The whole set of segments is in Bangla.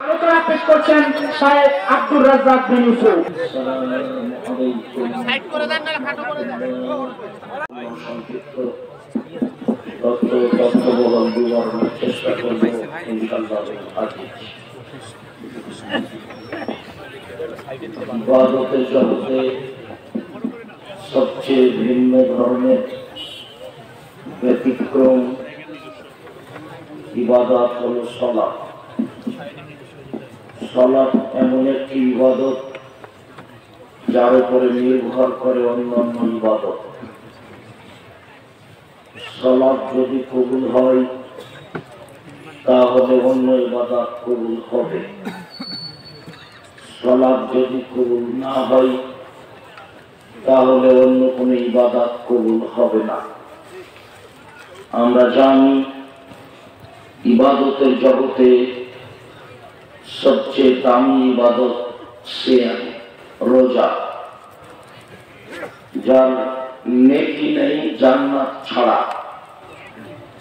আলোচনা পেশ করছেন শায়েখ আব্দুর রাজ্জাক বিন ইউসুফ। সাইড করে দেন না খাটো করে দেন। চেষ্টা করব ইনশাআল্লাহ। ইবাদতের জগতে সবচেয়ে ভিন্ন ধরনের ব্যতিক্রম ইবাদত হলো সালাত। সালাত এমন একটি ইবাদত যার উপরে নির্ভর করে অন্যান্য ইবাদত। সালাত যদি কবুল হয় তাহলে অন্য ইবাদত কবুল হবে। সালাত যদি কবুল না হয় তাহলে অন্য কোনো ইবাদত কবুল হবে না। আমরা জানি ইবাদতের জগতে সবচেয়ে দামি ইবাদত সিয়াম, রোজা। যার নেকি নেই জান্নাত ছাড়া,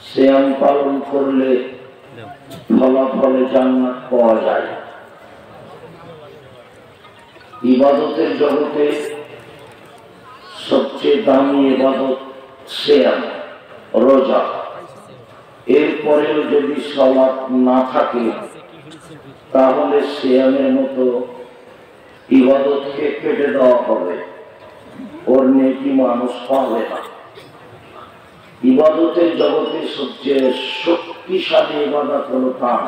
সিয়াম পালন করলে ফলাফলে জান্নাত পাওয়া যায়। ইবাদতের জগতে সবচেয়ে দামি ইবাদত সিয়াম, রোজা। এরপরেও যদি সালাত না থাকে তাহলে সিয়ামের মতো ইবাদতকে কেটে দেওয়া হবে, ওর নেকি মানুষ পাবে না। ইবাদতের জগতে সবচেয়ে শক্তিশালী ইবাদত হলো দান।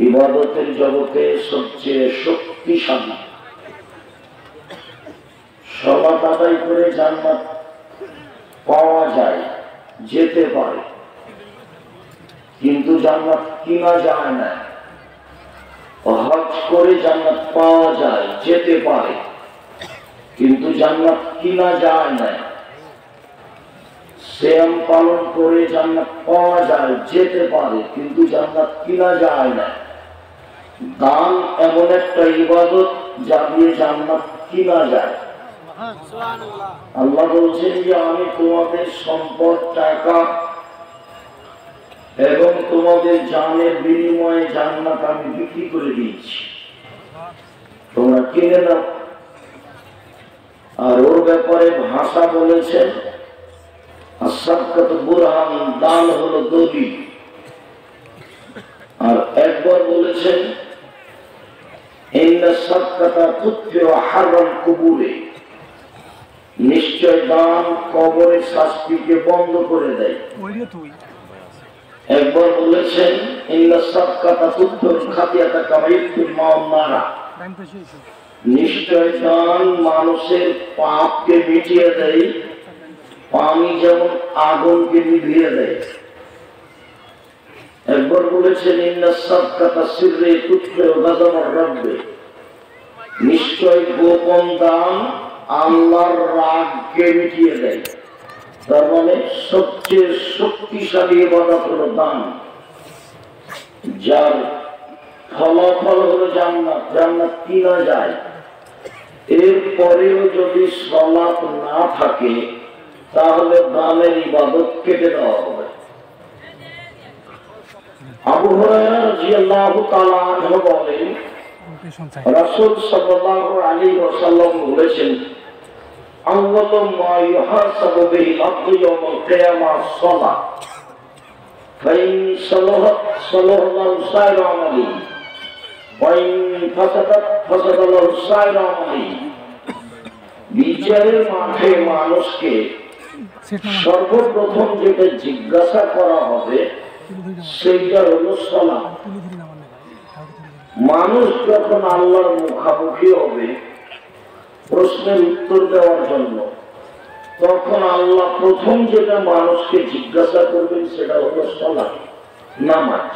ইবাদতের জগতে সবচেয়ে শক্তিশালী। সালাত আদায় করে জান্নাত পাওয়া যায়, যেতে পারে, কিন্তু জান্নাত কিনা যায় না। হজ করে জান্নাত পাওয়া যায়, যেতে পারে, কিন্তু জান্নাত কিনা যায় না। সিয়াম পালন করে জান্নাত পাওয়া যায়, যেতে পারে, কিন্তু জান্নাত কিনা যায় না। দান এমন একটা ইবাদত যা দিয়ে জান্নাত কিনা যায়। আল্লাহ বলছেন যে আমি তোমাদের সম্পদ, টাকা এবং তোমাদের জানের বিনিময়ে জান্নাত আমি বিক্রি করে দিয়েছি, তোমরা কিনে নাও। আর ওর ব্যাপারে ভাষা বলেছেন আসাদকাত বুরহান, দান হলো দলিল। আর একবার বলেছেন ইন্না সাদকাতা তুতফিউ হারাম কুবুরে, নিশ্চয় দান কবরের শাস্তিকে বন্ধ করে দেয়। একবার বলেছেন ইন্না সাদকাতা তুতফিউ খাতিয়াতা কামা ইউতফিল মাউন নারা, নিশ্চয় দান মানুষের পাপকে মিটিয়ে দেয়, পানি যেমন আগুনকে নিভিয়ে দেয়। একবার বলেছেন ইন্না সাদকাতা সিররে তুতফিউ গাযাবার রাব্বে, নিশ্চয় গোপন দান আল্লাহর রাগকে মিটিয়ে দেয়। তার মানে সবচেয়ে শক্তিশালী ইবাদত হলো দান, যার ফলাফল হলো জান্নাত। জান্নাত কিনা যায়। এরপরেও যদি সালাত না থাকে তাহলে দানের ইবাদত কেটে দেওয়া হবে। আবু হুরায়রা রাদিয়াল্লাহু তাআলা আনহু বলেন রাসূল সাল্লাল্লাহু আলাইহি ওয়াসাল্লাম বলেছেন আউয়ালু মা ইউহাসাবু বিহিল আবদু ইয়াউমাল কিয়ামাহ সালাত ফাইন সালাহাত সালাহু সাইরু আমালি ওয়া ইন ফাসাদাত ফাসাদাল্লাহু সাইরু আমালি। বিচারের মাঠে মানুষকে সর্বপ্রথম যেটা জিজ্ঞাসা করা হবে সেইটা হলো সালাত। মানুষ যখন আল্লাহর মুখামুখি হবে প্রশ্নের উত্তর দেওয়ার জন্য, তখন আল্লাহ প্রথম যেটা মানুষকে জিজ্ঞাসা করবেন সেটা হলো সালাত, নামাজ।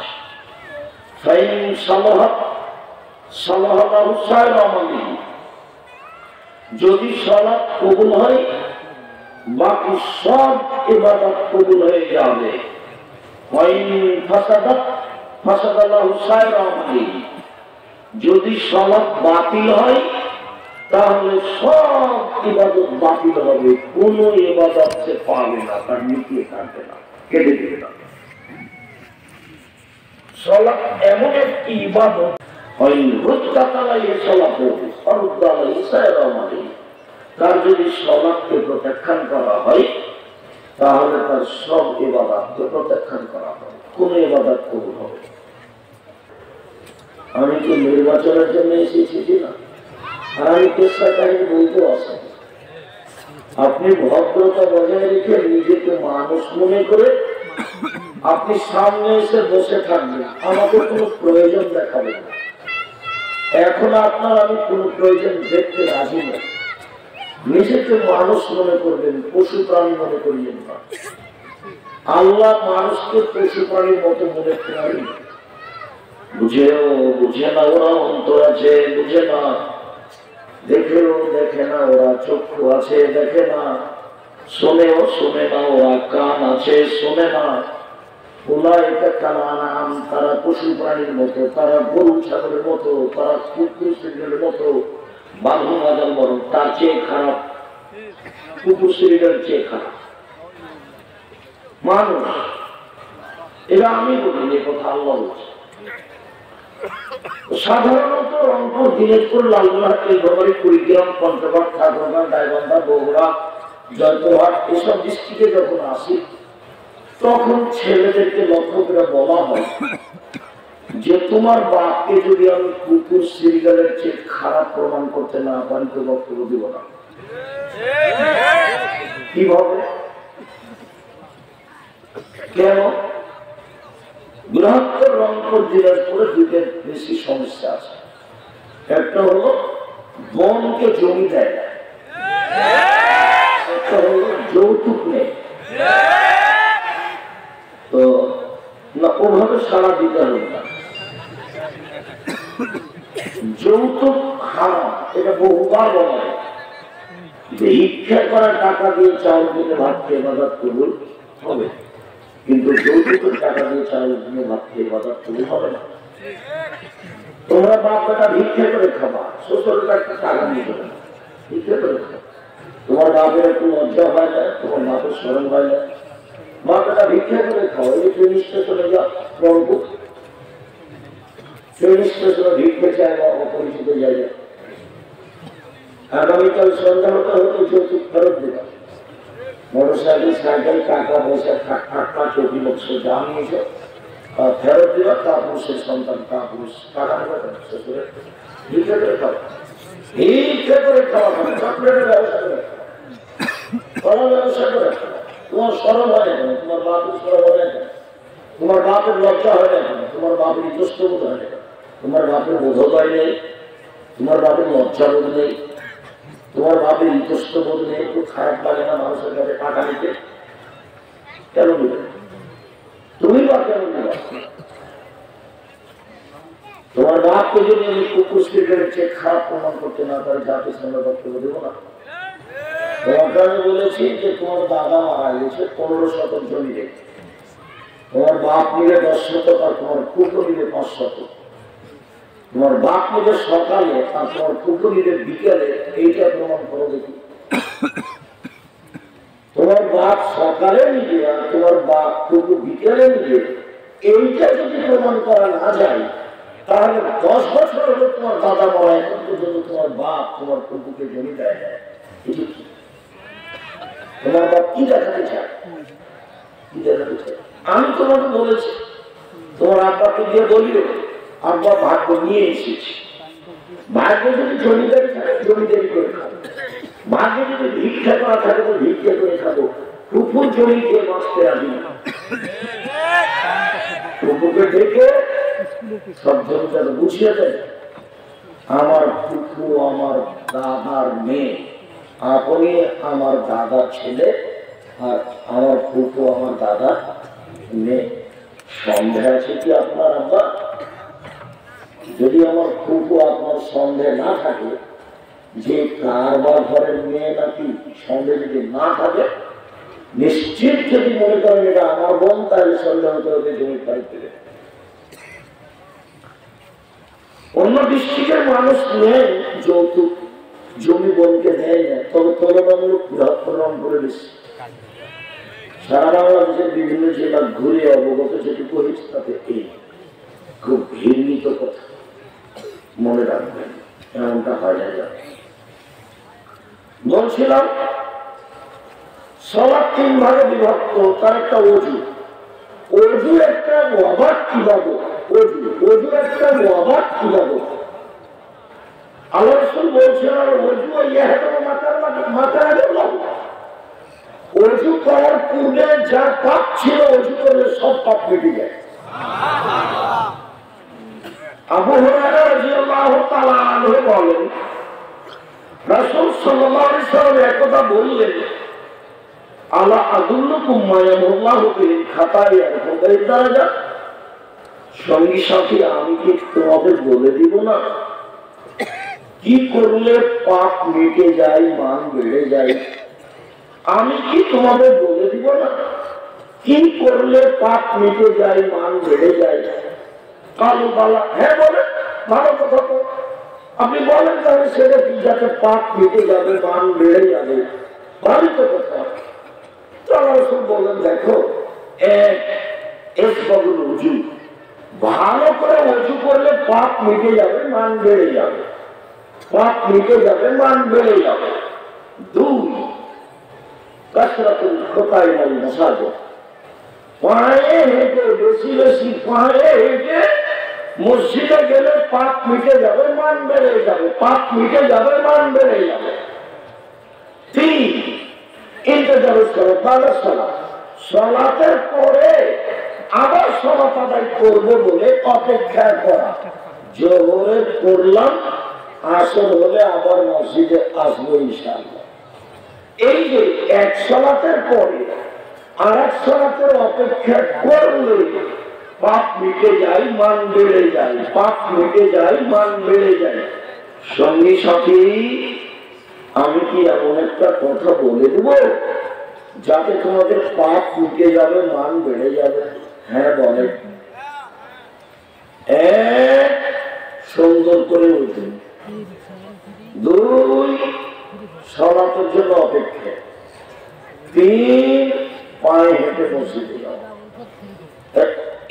ফাইন সালাহাত সালাহু সাইরু আমালি, যদি সালাত কবুল হয় বাকি সব ইবাদত কবুল হয়ে যাবে। ওয়াইন ফাসাদাত ফাসাদাল্লাহু সাইরু আমালি, যদি সালাত বাতিল হয় তাহলে সব ইবাদত বাতিল হবে, কোন ইবাদত সে পাবে না, তার নিকিয়ে থাকবে না, কেটে দেবে না। সালাত এমন একটি ইবাদত হয় রুদ্দাতালাই সালাত অরুদ্দালাই সায়রামালি তার যদি সালাতকে প্রত্যাখ্যান করা হয় তাহলে তার সব ইবাদতকে প্রত্যাখ্যান করা হয়, কোন ইবাদত কবুল হবে। আমি তো নির্বাচনের জন্য এসেছি না, আর আমি চেষ্টা কাহিনী বলতেও আসেন। আপনি ভদ্রতা বজায় রেখে নিজেকে মানুষ মনে করে আপনি সামনে এসে বসে থাকবেন, আমাকে কোনো প্রয়োজন দেখাবেন না। এখন আপনার আমি কোনো প্রয়োজন দেখতে রাজি না। নিজেকে মানুষ মনে করবেন, পশু প্রাণী মনে করিয়েন না। আল্লাহ মানুষকে পশু প্রাণীর মতো মনে করেন। বুঝে না ওরা অন্তর আছে, বুঝে না, দেখেও দেখে না ওরা চক্ষু আছে, দেখে না, শোনেও শোনে না ওরা কান আছে, শোনে না। ওরা এটা কালানাম, তারা পশু প্রাণীর মতো, তারা গরু ছাগলের মতো, তারা কুকুর শ্রীদের মতো। বাঘু মাজাল বরং তার চেয়ে খারাপ, কুকুর শ্রীদের চেয়ে খারাপ মানুষ। এটা আমি বলি, কথা আল্লাহ বলছে। সাধারণত রংপুর, দিনাজপুর, লালগোলাহাট, নীলফামারী, কুড়িগ্রাম, পঞ্চগড়, ঠাকুরগাঁও, গাইবান্ধা, বগুড়া, জয়পুরহাট এসব ডিস্ট্রিক্টে যখন আসি তখন ছেলেদেরকে লক্ষ্য করে বলা হয় যে তোমার বাপকে যদি আমি কুকুর সিরিয়ালের চেয়ে খারাপ প্রমাণ করতে না পারি তো বক্তব্য দিব না। কিভাবে, কেন? বৃহত্তর রংপুর দিনাজপুরে দুটো বেশি সমস্যা আছে। একটা হলো বনকে জমি দেয় না, একটা হলো যৌতুক নেই। তো না ওভাবে সারা দিতে হবে না। যৌতুক হারাম, এটা বহুবার বলা হয়। ভিক্ষা করা টাকা দিয়ে চাউল কিনে ভাত খেয়ে বাজার কবুল হবে, কিন্তু যৌতুকের টাকা দিয়ে চাউল কিনে ভাত খেয়ে বাজার কবুল হবে না। তোমরা বাপ বেটা ভিক্ষা করে খাবা, শ্বশুরটা একটা টাকা নিয়ে দেবে না, ভিক্ষা করে খাবা। তোমার বাপের একটু লজ্জা হয় না, তোমার বাপের স্মরণ হয় না, বাপ বেটা ভিক্ষা করে খাও। এই ট্রেন স্টেশনে যা রংপুর, ট্রেন স্টেশনে ভিক্ষা চায় বা অপরিচিত জায়গা, আগামীকাল সন্ধ্যা হতে হতে যৌতুক ফেরত দেবা। মোটরসাইকেল, সাইকেল, টাকা পয়সা, টাকা চৌকি বক্স যা নিয়েছ ফেরত দেবা। তা পুরুষের সন্তান, তা পুরুষ টাকা নেবে শ্বশুরে ভিক্ষা করে খাওয়া, ভিক্ষা করে খাওয়া, চকলেটের ব্যবসা করে খাওয়া, ব্যবসা করে খাওয়া। তোমার সরল হয় না কেন? তোমার বাপের সরল হয় না কেন? তোমার বাপের লজ্জা হয় না কেন? তোমার বাপের ইতস্তবোধ হয় না কেন? তোমার বাপের বোধোদয় নেই, তোমার বাপের লজ্জা বোধ নেই, তোমার বাপের ইতস্তবোধ নেই। একটু খারাপ লাগে না মানুষের কাছে টাকা নিতে? কেন নিবে তুমি বা কেন নিবা? তোমার বাপকে যদি আমি কুকুর স্পিকারের চেয়ে খারাপ প্রমাণ করতে না পারি, জাতির সামনে বক্তব্য দেবো না। তোমাকে আমি বলেছি যে তোমার দাদা মারা গেছে 15 শতক জমি রেখে, তোমার বাপ নিলে 10 শতক আর তোমার কুকুর নিলে 5 শতক। তোমার বাপ নিলে সকালে আর তোমার কুকুর নিলে বিকেলে, এইটা প্রমাণ করো দেখি। তোমার বাপ সকালে নিবে আর তোমার বাপ কুকুর বিকেলে নিবে, এইটা যদি প্রমাণ করা না যায় তাহলে 10 বছর হলো তোমার দাদা মারা, এখন পর্যন্ত তোমার বাপ তোমার কুকুরকে জমি দেয় না। তোমার বাপ কি দেখাতে চায়? কি দেখাতে চায়? আমি তোমাকে বলেছি, তোমার আব্বাকে দিয়ে বলিও আব্বা ভাগ্য নিয়ে এসেছি। ভাগ্য যদি জমিদারি থাকে জমিদারি করে খাবো, ভাগ্যে যদি ভিক্ষা করা থাকে তো ভিক্ষা করে খাবো। কুকুর জমি দিয়ে বাঁচতে আসি না। কুকুরকে ডেকে সব জমিদার বুঝিয়ে দেয়, আমার কুকুর আমার দাদার মেয়ে, আপনি আমার দাদার ছেলে, আর আমার ফুফু আমার দাদা মেয়ে। সন্দেহ আছে কি আপনার আব্বা? যদি আমার ফুফু আপনার সন্দেহ না থাকে যে কারবার ঘরের মেয়ে নাকি, সন্দেহ যদি না থাকে, নিশ্চিত যদি মনে করেন এটা আমার বোন, তাহলে সন্দেহ হতে হতে জমি পাই পেলে। অন্য ডিস্ট্রিক্টের মানুষ নেই যৌতুক, জমি বোনকে দেয় না, তবে তুলনামূলক বৃহত্তর রংপুরে বেশি। সারা বাংলাদেশের বিভিন্ন জেলা ঘুরে অবগত যেটুকু হয়েছে তাতে এই খুব ঘৃণিত কথা, মনে রাখবেন, এমনটা হয় না। বলছিলাম সালাত 3 ভাগে বিভক্ত, তার একটা অজু। অজু একটা ওয়াবাদ ইবাদত। অজু একটা ওয়াবাদ ইবাদত। আল্লাহ রাসূল বলছেন অজু ইয়াহদামু মাতার আল্লাহ। অজু করার পূর্বে যা পাপ ছিল অজু করলে সব পাপ কেটে যায়। আবু হুরায়রা রাদিয়াল্লাহু তাআলা আনহু বলেন, রাসূল সাল্লাল্লাহু আলাইহি ওয়াসাল্লাম একদা বললেন, আলা আদুল্লুকুম মা ইয়ামুল্লাহু বিল খাতায়া ওয়া বিল দারাজা। সঙ্গী সাথী, আমি কি তোমাদের বলে দিব না কি করলে পাপ মিটে যায়, মান বেড়ে যায়? আমি কি তোমাদের বলে দিব না কি করলে পাপ মিটে যায়, মান বেড়ে যায়? কালু বালা, হ্যাঁ বলে, ভালো কথা তো। আপনি বলেন তাহলে সেটা কি, যাতে পাপ মিটে যাবে, মান বেড়ে যাবে, ভালো তো কথা। বলেন দেখো, উজু ভালো করে উজু করলে পাপ মিটে যাবে, মান বেড়ে যাবে। পাপ মিটে যাবে, মান বেড়ে যাবে। 2, কাসরাতুল খুতাই ওয়াল মাসাজিদ। পায়ে হেঁটে, বেশি বেশি পায়ে হেঁটে মসজিদে গেলে পাপ মিটে যাবে, মান বেড়ে যাবে। পাপ মিটে যাবে, মান বেড়ে যাবে। 3, ইন্তেজারুস সালাত বাদা সালাত। সালাতের পরে আবার সালাত আদায় করব বলে অপেক্ষা করা। জোহরে পড়লাম, আসর হলে আবার মসজিদে আসবো ইনশাআল্লাহ। এই যে এক সালাতের পরে আর এক সালাতের অপেক্ষা করলে পাপ মিটে যায়, মান বেড়ে যায়। পাপ মিটে যায়, মান বেড়ে যায়। সঙ্গী সাথী, আমি কি এমন একটা কথা বলে দেব যাতে তোমাদের পাপ মিটে যাবে, মান বেড়ে যাবে? হ্যাঁ বলে। 1, সুন্দর করে উঠুন। 2, সালাতের জন্য অপেক্ষা। 3, পায়ে হেঁটে মসজিদে যাও।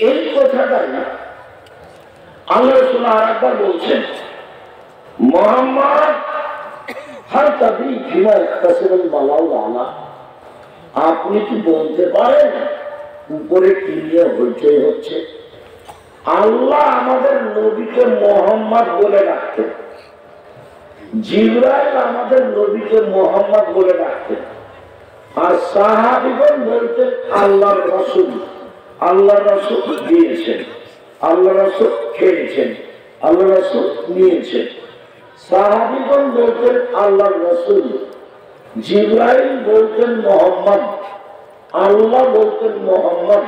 এই কথাটাই আল্লাহ রাসূল আরেকবার বলছেন, মুহাম্মদ হাল তাবি ফিমা ইখতাসাবাল বালাউ আলা। আপনি কি বলতে পারেন উপরে কি নিয়ে হইচই হচ্ছে? আল্লাহ আমাদের নবীকে মুহাম্মদ বলে ডাকতেন, জিবরাইল আমাদের নবীকে মুহাম্মদ বলে ডাকতেন, আর সাহাবীগণ বলতেন আল্লাহর রাসূল। আল্লাহ রাসূল দিয়েছেন, আল্লাহ রাসূল খেয়েছেন, আল্লাহ রাসূল নিয়েছেন। সাহাবীগণ বলতেন আল্লাহর রাসূল, জিবরাইল বলতেন মুহাম্মদ, আল্লাহ বলতেন মুহাম্মদ।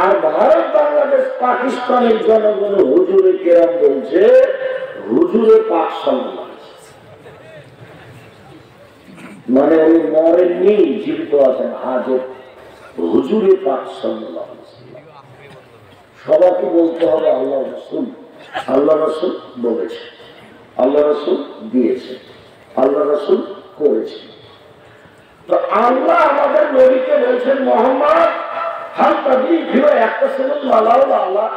আর ভারত, বাংলাদেশ, পাকিস্তানের জনগণ হুজুরে কেরাম বলছে হুজুরে পাক সাল্লাল্লাহু আলাইহি ওয়াসাল্লাম। মানে ওই মরেননি, জীবিত আছেন আজও। হুজুরে পাক সাল্লাল্লাহু আলাইহি ওয়াসাল্লাম। সবাইকে বলতে হবে আল্লাহ রাসূল। আল্লাহ রাসূল বলেছেন, আল্লাহ রাসূল দিয়েছেন, আল্লাহ রাসূল করেছেন। তো আল্লাহ আমাদের নবীকে বলছেন মুহাম্মদ হাল তাবি ফিমা ইখতাসাবাল বালাউ আলা।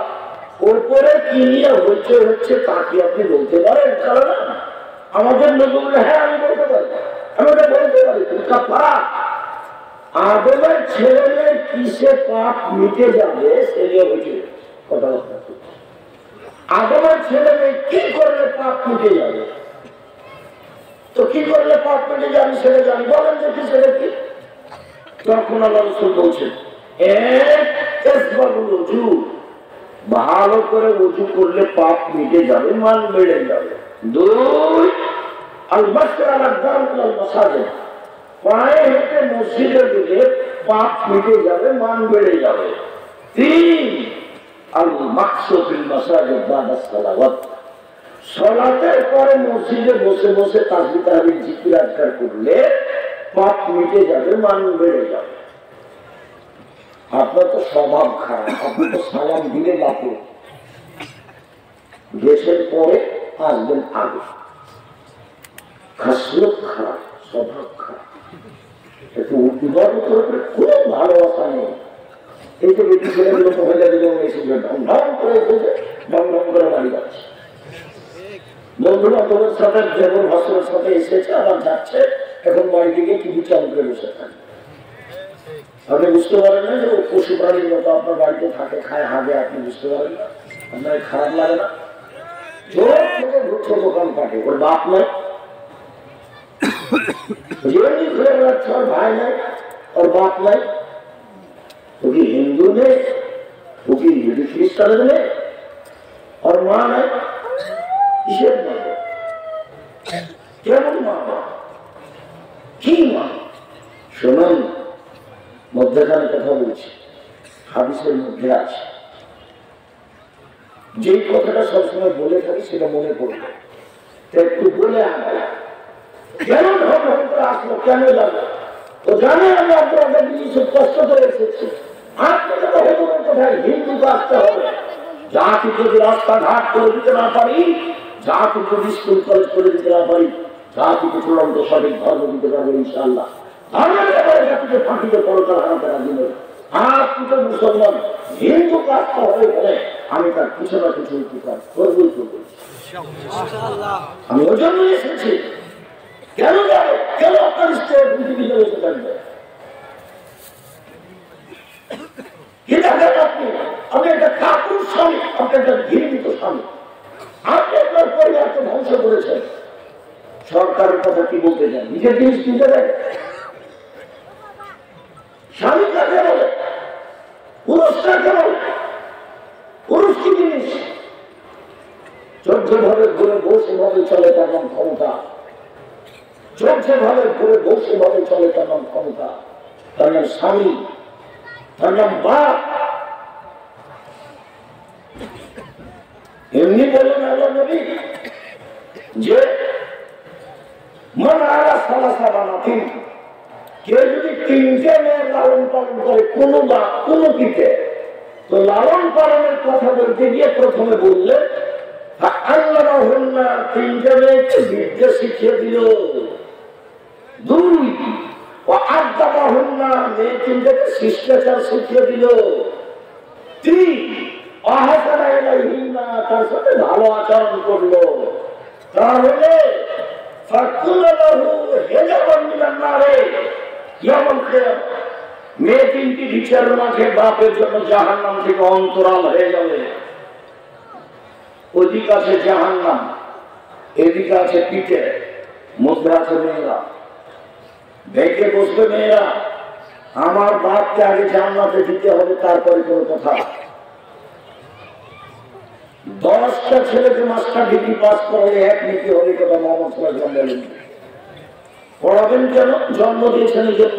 উপরে কি নিয়ে হচ্ছে তা কি আপনি বলতে পারেন? কারণ আমাদের নবী বলে, হ্যাঁ আমি বলতে পারি, আমি ওটা বলতে পারি। আদমের ছেলে মেয়ে কিসে পাপ মিটে যাবে সে নিয়ে হয়েছে কথা। আদমের ছেলে মেয়ে কি করলে পাপ মিটে যাবে? তো কি করলে পাপ মিটে যাবে সেটা জানি, বলেন যে কি সেটা কি? তখন আল্লাহ রাসূল বলছেন, 1, ইসবাগুল উজু। ভালো করে উজু করলে পাপ মিটে যাবে, মান বেড়ে যাবে। 2, আল মাসি আলা দারুল মাসাজিদ। পায়ে হেঁটে মসজিদে গেলে পাপ মিটে যাবে, মান বেড়ে যাবে। 3, আল মাকসু ফিল মাসাজিদ বাদা সালাওয়াত। সালাতের পরে মসজিদে বসে বসে তাসবিহ তাহলিল জিকির আজকার করলে পাপ মিটে যাবে, মান বেড়ে যাবে। আপনার তো স্বভাব খারাপ, আপনি তো সালাম দিলে বাপে দেশের পরে আসবেন আগে। খাসলত খারাপ, স্বভাব খারাপ, একটু ইবাদতের উপরে খুব ভালোবাসা নেই। এই তো বেটি ছেলেগুলো মহিলাদের জন্য এসেছে ঢং ঢং করে এসেছে, ঢং ঢং করে বাড়ি যাচ্ছে। বন্ধু বান্ধবের সাথে দেবর ভাসুরের সাথে এসেছে, আবার যাচ্ছে, এখন বাড়ি থেকে টিভি চালু করে বসে থাকে। আপনি বুঝতে পারেন না যে পশু প্রাণীর মতো আপনার বাড়িতে থাকে, খায়, হাগে, আপনি বুঝতে পারেন না? আপনার খারাপ লাগে না? জোর থেকে ঘুরছে দোকান কাটে, ওর বাপ নাই, জীবনী ঘুরে বেড়াচ্ছে, ওর ভাই নাই, ওর বাপ নাই, ও কি হিন্দু নেই, ও কি খ্রিস্টানের নেই, ওর মা নাই, কিসের মা, কেমন মা, কি মা? শোনেন, মধ্যখানে কথা বলছি, হাদিসের মধ্যে আছে, যে কথাটা সবসময় বলে থাকি সেটা মনে পড়বে, একটু বলে আনবে। কেন ধর্ম আসলো, কেন যাবো? তো জানে আমি আপনাদের জিনিস কষ্ট করে এসেছি, আপনাকে তো হেতুর কোথায় হিন্দুকে আসতে হবে। জাতি যদি রাস্তাঘাট করে দিতে না পারি, জাতি যদি স্কুল কলেজ করে দিতে না পারি, জাতিকে চূড়ান্ত সঠিক ধর্ম দিতে পারবো ইনশাআল্লাহ। ধর্মের ব্যাপারে জাতিকে ফাঁকিতে পরকাল হারাতে রাজি নই। আপনি তো মুসলমান, হিন্দুকে আসতে হবে বলে আমি তার কিছু না কিছু উপকার করবই করবো। আমি ওই জন্যই এসেছি। কেন যাবে? কেন আপনার স্ত্রী পৃথিবীতে বসে থাকবে? কি দেখেন আপনি? আপনি একটা কাপুর স্বামী, আপনি একটা ঘৃণিত স্বামী, আপনি আপনার পরিবারকে ধ্বংস করেছেন। সরকারের কথা কি বলতে চান? নিজের জিনিস কিনতে দেয়? স্বামী কাকে বলে? পুরুষ কাকে বলে? পুরুষ কি জিনিস? চোদ্দ ভাবে ঘুরে বসে ভাবে চলে তার নাম ক্ষমতা। চলছে ভাবে ঘুরে বসে ভাবে চলে তার নাম ক্ষমতা, তার নাম স্বামী, তার নাম বাপ। এমনি বললেন আল্লাহ নবী যে মন আলা সালাসা বানাতিন, কেউ যদি তিনটে মেয়ের লালন পালন করে কোনো বাপ কোনো পিঠে, তো লালন পালনের কথা বলতে গিয়ে প্রথমে বললেন আল্লাহ হন্না, তিনটে মেয়েকে বিদ্যা শিখিয়ে দিল। দুই, ও আড্ডা হন্না, মেয়ে তিনটাকে শিষ্টাচার শিখিয়ে দিল। তিন, অহাসানা এলাইহিন্না, তার সাথে ভালো আচরণ করলো। তাহলে মেয়ে তিনটি বিচার মাঠে বাপের জন্য জাহান্নাম থেকে অন্তরাল হয়ে যাবে। ওদিকে আছে জাহান্নাম, এদিকে আছে পিঠে, মধ্যে আছে মেয়েরা। দেখে বসবে মেয়েরা, আমার বাপকে আগে জান্নাতে দিতে হবে, তারপরে কোনো কথা। 10টা ছেলেকে মাস্টার ডিগ্রি পাস করে এক নীতি হলে কথা মোহাম্মদ সাল্লাল্লাহু আলাইহি ওয়াসাল্লাম বলেন। পড়াবেন কেন? জন্ম দিয়েছেন এই জন্য।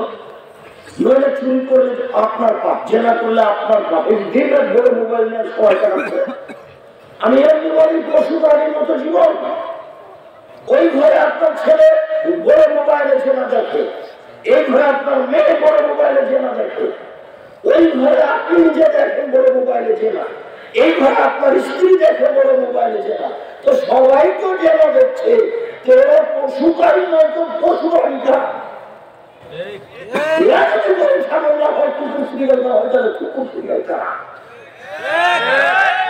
নইলে চুরি করলে আপনার পাপ, জেনা করলে আপনার পাপ। এই দিন রাত ধরে মোবাইল নিয়ে সবাই কাটাচ্ছে। আমি এমনি বলি পশু গাড়ির মতো জীবন। ওই ঘরে আপনার ছেলে বড় মোবাইলে জেনা দেখে, এই ঘরে আপনার মেয়ে বড় মোবাইলে জেনা দেখে, ওই ঘরে আপনি নিজে দেখেন বড় মোবাইলে জেনা, এই ঘরে আপনার স্ত্রী দেখে বড় মোবাইলে জেনা। তো সবাই তো জেনা দেখছে, কেউ পশু গাড়ি নয় তো পশু গাড়িটা।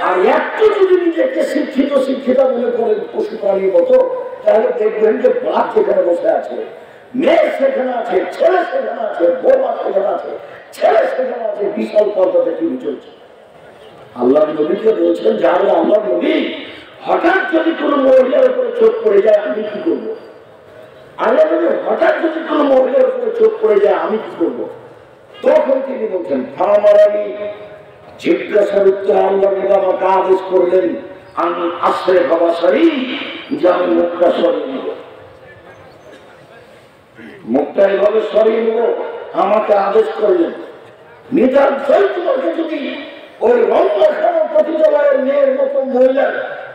আর একটু যদি নিজেকে শিক্ষিত শিক্ষিতা মনে করেন পশু প্রাণীর মতো, তাহলে দেখবেন যে বাপ যেখানে বসে আছে, মেয়ে সেখানে আছে, ছেলে সেখানে আছে, বৌমা সেখানে আছে, ছেলে সেখানে আছে, বিশাল পর্দাতে টিভি চলছে। আল্লাহ নবীকে বলছেন, যারা আল্লাহ নবী হঠাৎ যদি কোনো মহিলার উপরে চোখ পড়ে যায় আমি কি করবো? আল্লাহ নবী হঠাৎ যদি কোনো মহিলার উপরে চোখ পড়ে যায় আমি কি করবো? তখন তিনি বলছেন ফামারানি, জিজ্ঞাসার উত্তরে আল্লাহ নবী আমাকে আদেশ করলেন আমি আশ্রয় ভাবা সারি, যে আমি মুখটা সরিয়ে নেব, মুখটা এভাবে সরিয়ে নেব, আমাকে আদেশ করলেন। নিতান্তই তোমাকে যদি ওই রঙ্গখানা পতিতালয়ের মেয়ের মতো মহিলার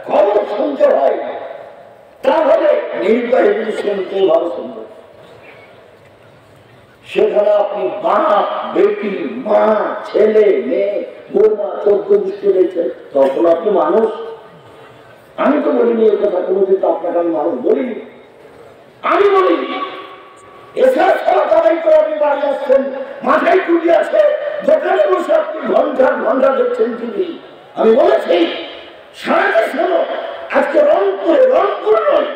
খবর শুনতে হয়, তাহলে নির্বাহী শুনতে ভালো শুনবে। সেখানে আপনি বাপ, বেটি, মা, ছেলে, মেয়ে, বৌমা, 14 গোষ্ঠী রয়েছে, তখন আপনি মানুষ। আমি তো বলিনি এ কথা, কোনোদিন তো আপনাকে আমি মানুষ বলিনি। আমি বলিনি এছাড়া সব তারাই করে আপনি বাড়ি আসছেন, মাথায় টুটি আছে, দোকানে বসে আপনি ঘন্টা ঘন্টা দেখছেন টিভি। আমি বলেছি সারা শোনো, আজকে রংপুরে নয়,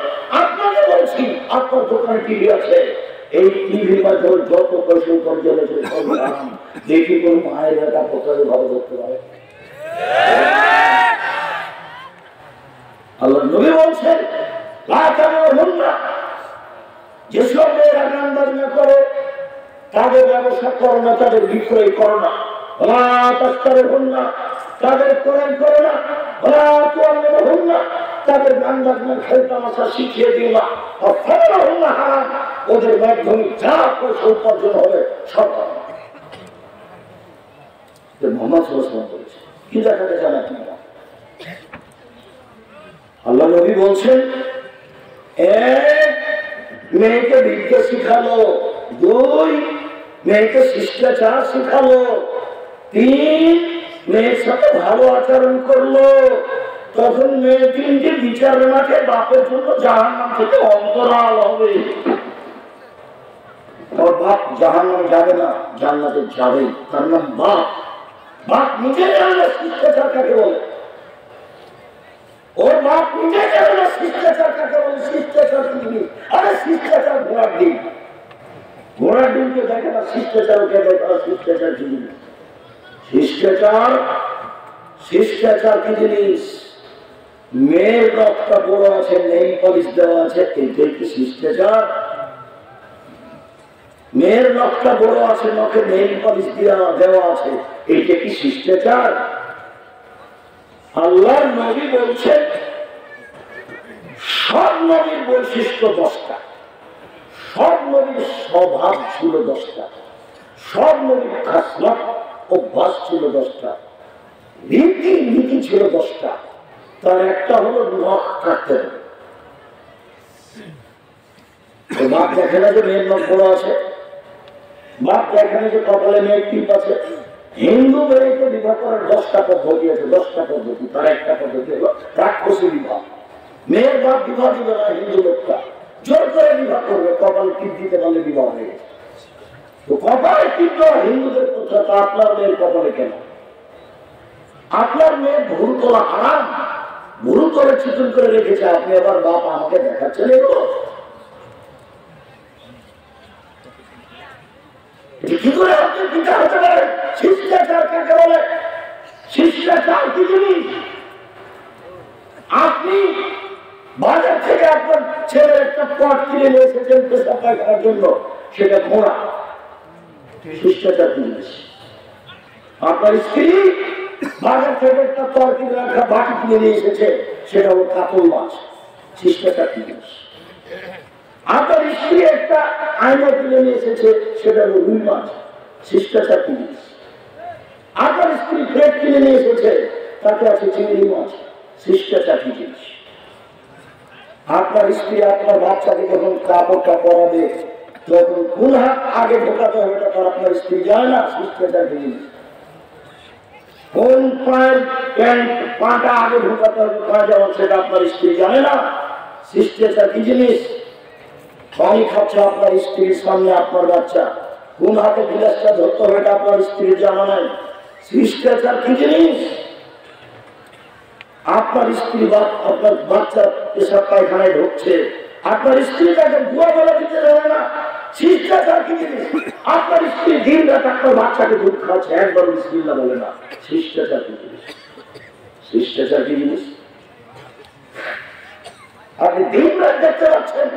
আপনাকে বলছি আপনার দোকানে টিভি আছে, এই টিভির মাধ্যমে যত পয়সা উপার্জন হয়েছে সব হারাম। দেখি কোন মায়ের একটা কোথায় ভালো করতে পারে। আল্লাহ নবী বলছেন যেসব মেয়েরা গান বাজনা করে তাদের ব্যবসা করো না, তাদের বিক্রয় করো না, তাদের ক্রয় করো না, তাদের গান বাজনা খেলতামাশা শিখিয়ে দিও না, হারাম। ওদের মাধ্যমে যা পয়সা উপার্জন হবে সব মোহাম্মদ বলেছে। কি দেখাতে চান আপনারা? আল্লাহ নবী বলছেন, এক, মেয়েকে বিদ্যা শিখালো, দুই, মেয়েকে শিষ্টাচার শিখালো, তিন, মেয়ের সাথে ভালো আচরণ করলো, তখন মেয়ে তিনটি বিচার মাঠে বাপের জন্য জাহান্নাম থেকে অন্তরাল হবে। ওর বাপ জাহান্নাম যাবে না, জান্নাতে যাবে, তার নাম বাপ। বাপ নিজে জানে না শিষ্টাচার কাকে বলে, ওর বাপ নিজে জানে না শিষ্টাচার কাকে বলে। শিষ্টাচার কি জিনিস? আরে শিষ্টাচার ঘোড়ার ডিম, ঘোড়ার ডিমকে দেখে না, শিষ্টাচারকে দেখে না। শিষ্টাচার কি জিনিস? শিষ্টাচার কি জিনিস? মেয়ের রক্তটা বড় আছে, নেই পলিশ দেওয়া আছে, এইটাই কি শিষ্টাচার? মেয়ের নখটা বড় আছে, নখে নেই পলিশ দেওয়া আছে, এইটা কি শিষ্টাচার? আল্লাহর নবী বলছেন সব নবীর বৈশিষ্ট্য 10টা, সব নবীর স্বভাব ছিল 10টা, সব নবীর খাসলত অভ্যাস ছিল 10টা, নীতি ছিল 10টা। তার একটা হলো নখ কাটতে হবে। বাপ দেখে না যে মেয়ের নখ বড় আছে, বাপ দেখে না যে কপালে মেয়ের টিপ আছে। হিন্দু মেয়েকে বিবাহ করার 10টা পদ্ধতি আছে, 10টা পদ্ধতি। তার একটা পদ্ধতি হলো রাক্ষসী বিবাহ। মেয়ের বাপ বিবাহ দিবে না, হিন্দু লোকটা জোর করে বিবাহ করবে, কপালে টিপ দিতে পারলে বিবাহ হয়ে গেছে। তো কপালে টিপ দেওয়া হিন্দুদের প্রথা, তা আপনার মেয়ের কপালে কেন? আপনার মেয়ে ভুরু তোলা হারাম, ভুরু তোলে চিকন করে রেখেছে, আপনি আবার বাপ আমাকে দেখাচ্ছেন এগুলো? কি করে আপনি পিতা হতে পারেন? শিষ্টাচার কাকে বলে? শিষ্টাচার কি জিনিস? আপনি বাজার থেকে আপনার ছেলের একটা পট কিনে নিয়ে এসেছেন পেশাব পায়খানার জন্য, সেটা ঘোড়া। শিষ্টাচার কি জিনিস? আপনার স্ত্রী বাজার থেকে একটা তরকারি রাখা বাটি কিনে নিয়ে এসেছে, সেটা হলো কাতল মাছ। শিষ্টাচার কি জিনিস? আপনার স্ত্রী একটা আয়না কিনে নিয়ে এসেছে, সেটা হলো রুই মাছ। শিষ্টাচার কি জিনিস? আপনার স্ত্রী প্লেট কিনে নিয়ে এসেছে, তাতে আছে চিংড়ি মাছ। শিষ্টাচার কি জিনিস? আপনার স্ত্রী আপনার বাচ্চাকে যখন কাপড়টা পরাবে, তখন কোন হাত আগে ঢোকাতে হবে এটা তার আপনার স্ত্রী জানে না। শিষ্টাচার কি জিনিস? কোন পায়ের প্যান্ট পাটা আগে ঢোকাতে হবে, পা যাওয়ার, সেটা আপনার স্ত্রী জানে না। শিষ্টাচার কি জিনিস? পানি খাচ্ছে আপনার স্ত্রীর সামনে আপনার বাচ্চা, কোন হাতে গিলাসটা ধরতে হবে এটা আপনার স্ত্রীর জানা নাই। শিষ্টাচার কি জিনিস? আপনার স্ত্রী আপনার বাচ্চা পেশাব পায়খানায় ঢুকছে, আপনার স্ত্রী তাকে বুয়া বলা দিতে জানে না। শিষ্টাচার কি জিনিস? আপনার স্ত্রী দিন রাত আপনার বাচ্চাকে দুধ খাচ্ছে, একবার বিসমিল্লাহ বলে না। শিষ্টাচার কি জিনিস? শিষ্টাচার কি জিনিস? আপনি দিন রাত দেখতে পাচ্ছেন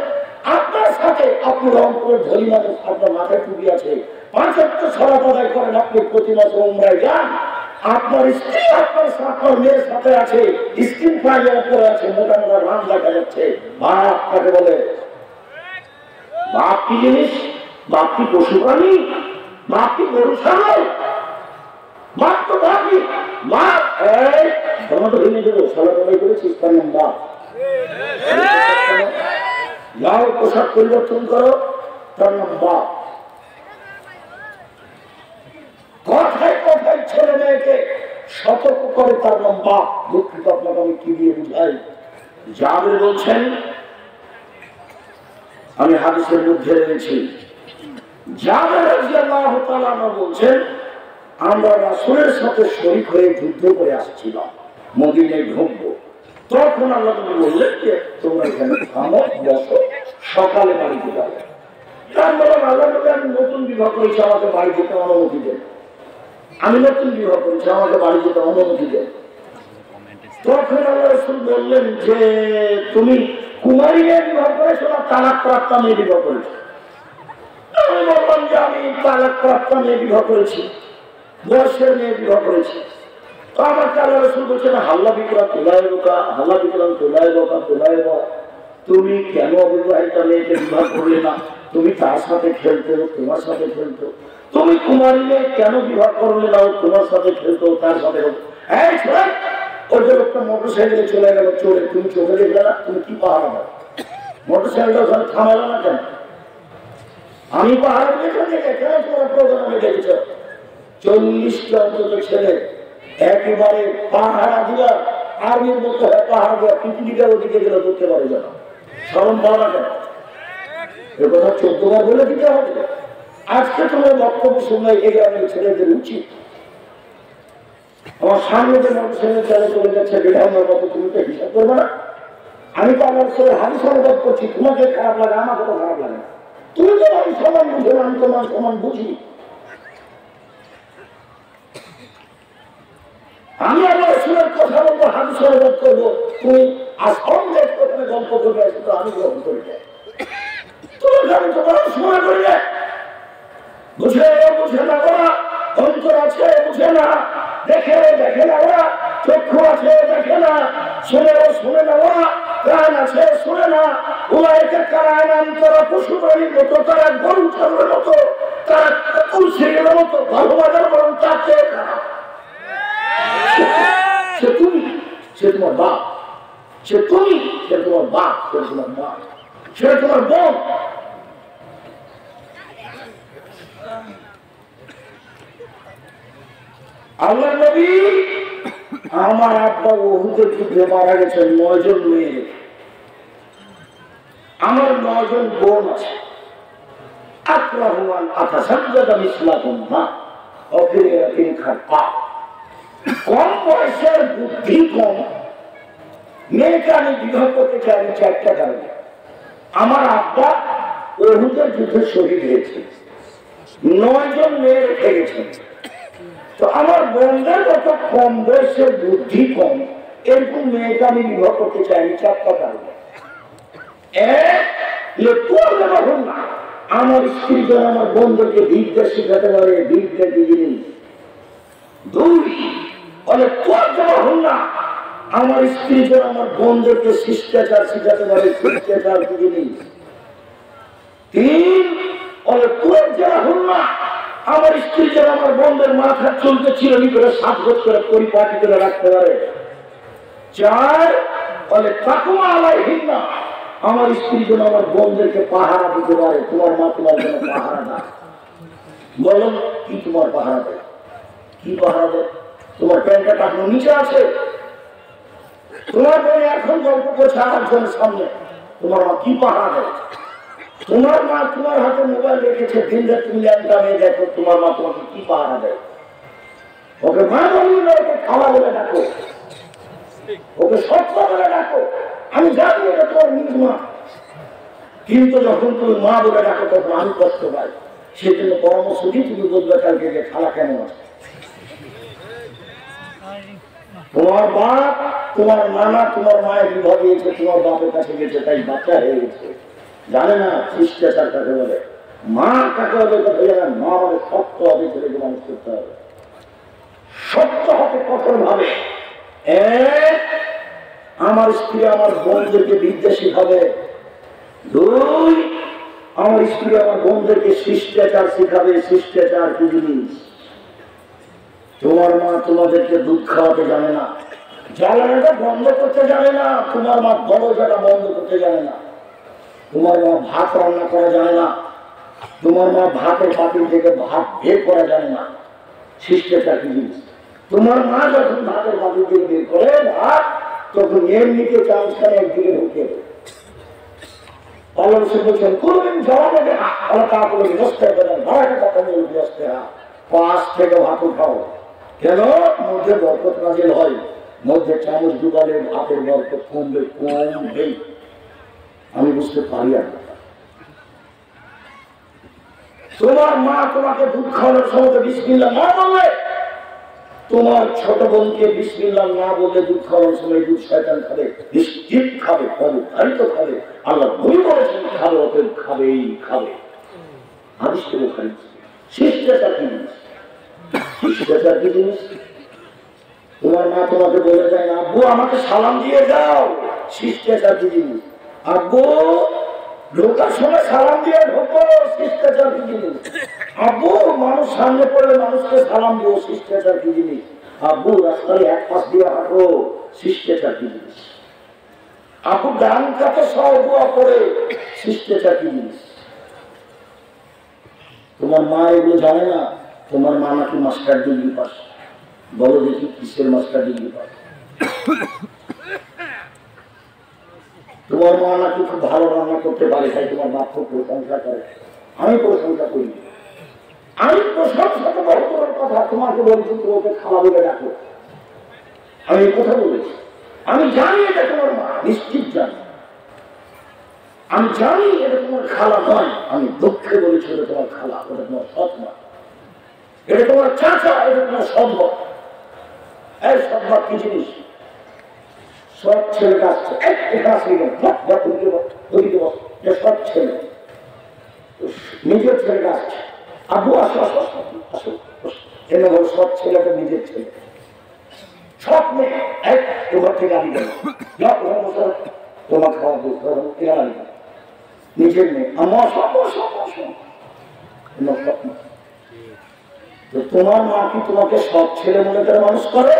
আপনার সাথে, আপনি রংপুরের ধনী মানুষ, আপনার মাথায় টুপি আছে, 5 ওয়াক্ত সালাত আদায় করেন, আপনি প্রতি মাসে উমরায় যান, আপনার স্ত্রী আপনার মেয়ের সাথে আছে, স্কিন ফাইলের উপরে আছে, মোটা মোটা রান দেখা যাচ্ছে। বাপ কাকে বলে? বাপ কি জিনিস? বাপ কি পশু প্রাণী? বাপ কি গরু ছাগল? বাপ তো বাপই। বাপ তোমার তো ভেঙে দেবো, সালাত আদায় করেছিস, তার নাম বাপ। যাও পোশাক পরিবর্তন করো, তার নাম বাপ। কথায় কথায় ছেলে মেয়েকে সতর্ক করে, তার নাম বাপ। দুঃখিত, আপনাকে আমি কি দিয়ে বুঝাই? জাবের বলছেন, আমি হাদিসের মধ্যে রয়েছি, জাবের রাদিয়াল্লাহু তাআলা বলছেন, আমরা রাসূলের সাথে শরীক হয়ে যুদ্ধ করে আসছিলাম, মদিনায় ঢুকবো। তখন আল্লাহ নবী বললেন যে তোমরা এখানে থামো, বসো, সকালে বাড়িতে যাবে। তার বললাম আল্লাহ নবী আমি নতুন বিবাহ করেছি, আমাকে বাড়ি যেতে অনুমতি দেন। আমি নতুন বিবাহ করেছি, আমাকে বাড়ি যেতে অনুমতি দেন। তখন আল্লাহ রাসূল বললেন যে তুমি কুমারী মেয়ে বিবাহ করেছো না তালাক প্রাপ্তা মেয়ে বিবাহ করেছো? আমি বললাম যে আমি তালাক প্রাপ্তা মেয়ে বিবাহ করেছি, বয়সের মেয়ে বিবাহ করেছি। তো আমাকে আল্লাহ রাসূল বলছেন হাল্লা বিকরা তোলায় বোকা, হাল্লা বিকরাম তোলায় বোকা, তোলায় বা তুমি কেন অবিবাহিতা মেয়েকে বিবাহ করলে না? তুমি তার সাথে খেলতে, তোমার সাথে খেলতো। তুমি কুমারী মেয়ে কেন বিবাহ করলে না? তোমার সাথে খেলতো, তার সাথে। হ্যাঁ ওই যে লোকটা মোটর সাইকেলে চলে গেল চলে, তুমি চোখে দেখলে না? তুমি কি পাহারা দাও? মোটর সাইকেলটা ওখানে থামালো না কেন? আমি পাহাড় দেখে কেন তোমার প্রোগ্রামে দেখেছ? 40টা অন্তত ছেলে একেবারে পাহাড়া দিয়া আর্মির মতো হয়, পাহাড় দিয়া পৃথিবীটা ওদিকে গেলে ধরতে পারে যেন। স্মরণ পাওয়া না কেন? এ কথা 14 বার বলে দিতে হবে। আজকে তোমার বক্তব্য শুনলে এই গ্রামের ছেলেদের উচিত। আমার সামনে যে মোটর সাইকেল চালে চলে যাচ্ছে বেড়ানোর মতো তুমি তো হিসাব করবে না? আমি তো আমার ছেলে হাদিস অনুবাদ করছি, তোমাকে খারাপ লাগে, আমাকে তো খারাপ লাগে। তুমি তো আমি সমান বুঝো, আমি তোমার সমান বুঝি। আমি আমার সুরের কথা বলবো, হাদিস অনুবাদ করবো, তুমি আসলে প্রথমে গল্প করবে, তো আমি গ্রহণ করে যাই। তুমি আমি তোমার সময় করে যাই, বুঝে বুঝে না ওরা, অন্তর আছে বুঝে না, দেখে দেখে না ওরা, চক্ষু আছে দেখে না, শুনে না ওরা, প্রাণ আছে শুনে না। উলাইকা কারায়নাম, তারা পশু প্রাণীর মতো, তারা গরু ছাগলের মতো, তারা কুকুর মতো, ভালো বাজার বরং তার চেয়ে খারাপ। সে তুমি, সে তোমার বাপ, সে তুমি, সে তোমার বাপ, সে তোমার মা, সে তোমার বোন। আল্লাহ নবী আমার আব্বা উহুদের যুদ্ধে মারা গেছে 9 জন মেয়ে, আমার 9 জন বোন আছে। আকরাহুমান আতাসাজ্জাদা মিসলাকুম মা অফিরাতিন খারপা। কম বয়সের বুদ্ধি কম মেয়েকে আমি বিবাহ করতে চাই 4টা কারণে। আমার আব্বা উহুদের যুদ্ধে শহীদ হয়েছে, 9 জন মেয়ে রেখে গেছেন। তো আমার বোনদের কত কম বয়সের বুদ্ধি কম, এরকম মেয়েকে আমি বিবাহ করতে চাই 4টা কারণে। না আমার স্ত্রী যেন আমার বোনদেরকে বিদ্যা শিখাতে পারে, বিদ্যা কি জিনিস। 2 বলে তোর জমা হন না আমার স্ত্রী যেন আমার বোনদেরকে শিষ্টাচার শিখাতে পারে, শিষ্টাচার কি জিনিস। 3 বলে তোর জমা হন না আমার স্ত্রী যেন আমার বোনদের মাথা চলতে চিরনি করে সাজগোজ করে পরিপাটি করে রাখতে পারে। 4 বলে তাকুমা আলাইহিন না আমার স্ত্রী যেন আমার বোনদেরকে পাহারা দিতে পারে। তোমার মা তোমার জন্য পাহারা না, বলো কি তোমার পাহারা দেয়? কি পাহারা দেয়? তোমার প্যান্টটা টাকানো নিচে আছে, তোমার বোন এখন গল্প করছে আরেকজনের সামনে, তোমার মা কি পাহারা দেয়? তোমার মা তোমার হাতে মোবাইল রেখেছে, দিনটা তুমি ল্যাংটা মেয়ে দেখো, তোমার মা তোমাকে কি পাহারা দেয়? ওকে মা বলি না, ওকে খাওয়া বলে ডাকো, ওকে সত্য বলে ডাকো। আমি জানি এটা তোমার নিজ মা, কিন্তু যখন তুমি মা বলে ডাকো তখন আমি কষ্ট পাই। সেজন্য পরামর্শ দিই, তুমি বলবে কালকে যে খালা কেন আছে। তোমার বাপ, তোমার নানা, তোমার মায়ের বিবাহ দিয়েছে, তোমার বাপের কাছে গেছে, তাই বাচ্চা হয়ে গেছে, জানে না শিষ্টাচার কাকে বলে, মা কাকে হবে কথা জানে। মা মানে শক্ত হবে, ছেলেকে মানুষ করতে হবে, শক্ত হবে কঠোর ভাবে। আমার স্ত্রী আমার বোনদেরকে বিদ্যা শিখাবে। 2 আমার স্ত্রী আমার বোনদেরকে শিষ্টাচার শিখাবে। শিষ্টাচার কি জিনিস? তোমার মা তোমাদেরকে দুধ খাওয়াতে জানে না, জ্বালানোটা বন্ধ করতে জানে না, তোমার মা দরজাটা বন্ধ করতে জানে না, তোমার মা ভাত রান্না করা জানে না, তোমার মা ভাতের পাতিল থেকে ভাত বের করা জানে না। শিষ্টাচার কি জিনিস? তোমার মা যখন ভাতের পাতিল থেকে বের করে ভাত, তখন এমনিতে চামচখানে একদিকে ঢুকে দেবে। আল্লাহ রাসূল বলেন করবেন জবাবে আল্লাহ তাআলা বলেন নষ্ট হবে না, ভাড়াটা টাকা নিয়ে ব্যস্ত হয়। পাশ থেকে ভাত খাও, কেন? মধ্যে বরকত নাজিল হয়, মধ্যে চামচ ঢুকালে ভাতের বরকত কমবে, কমবেই। আমি বুঝতে পারি আর তোমার মা তোমাকে দুধ খাওয়ানোর সময় বিসমিল্লাহ না বললে, তোমার ছোট বোনকে বিসমিল্লাহ না বললে দুধ খাওয়ানোর সময় দুধ শয়তান খাবে, নিশ্চিত খাবে, অবধারিত খাবে। আল্লাহ নবী বলেছেন খাবে, ওকে খাবেই খাবে। হাদিস থেকে খাই। শিষ্টাচার কি জিনিস? শিষ্টাচার কি জিনিস? তোমার মা তোমাকে বলে যায় না, আব্বু আমাকে সালাম দিয়ে যাও। শিষ্টাচার কি জিনিস? আব্বু ঢোকার সময় সালাম দিয়ে ঢোকো। শিষ্টাচার কি জিনিস? আব্বু মানুষ সামনে পড়লে মানুষকে সালাম দিও। শিষ্টাচার কি জিনিস? আব্বু রাস্তায় এক পাশ দিয়ে হাঁটো। শিষ্টাচার কি জিনিস? আব্বু ডান কাছে সব দোয়া করে। শিষ্টাচার কি জিনিস? তোমার মা এগুলো জানে না। তোমার মা নাকি মাস্টার ডিগ্রি পাস। বলো দেখি কিসের মাস্টার ডিগ্রি পাস? তোমার মা নাকি খুব ভালো রান্না করতে পারে, তাই তোমার বাপ খুব প্রশংসা করে। আমি প্রশংসা করি, আমি প্রশংসা তো বড় বড় কথা। তোমাকে বলছি তুমি ওকে খাওয়া বলে ডাকো। আমি কথা বলেছি, আমি জানি এটা তোমার মা, নিশ্চিত জানি। আমি জানি এটা তোমার খালা নয়, আমি দুঃখে বলেছি এটা তোমার খালা, ওটা তোমার সৎ মা, এটা তোমার চাচা, এটা তোমার সৎ। এই সৎ কি জিনিস? সব ছেলে আসছে, সব ছেলে নিজের ছেলে আসছে। আব্বু আসো আসো আসো, এনে বল সব ছেলেটা নিজের ছেলে। সব মেয়ে এক তোমার থেকে আনি গেল, তোমার খাওয়া আনি গেল নিজের মেয়ে। আমার সব তোমার মা কি তোমাকে সব ছেলে মনে করে মানুষ করে?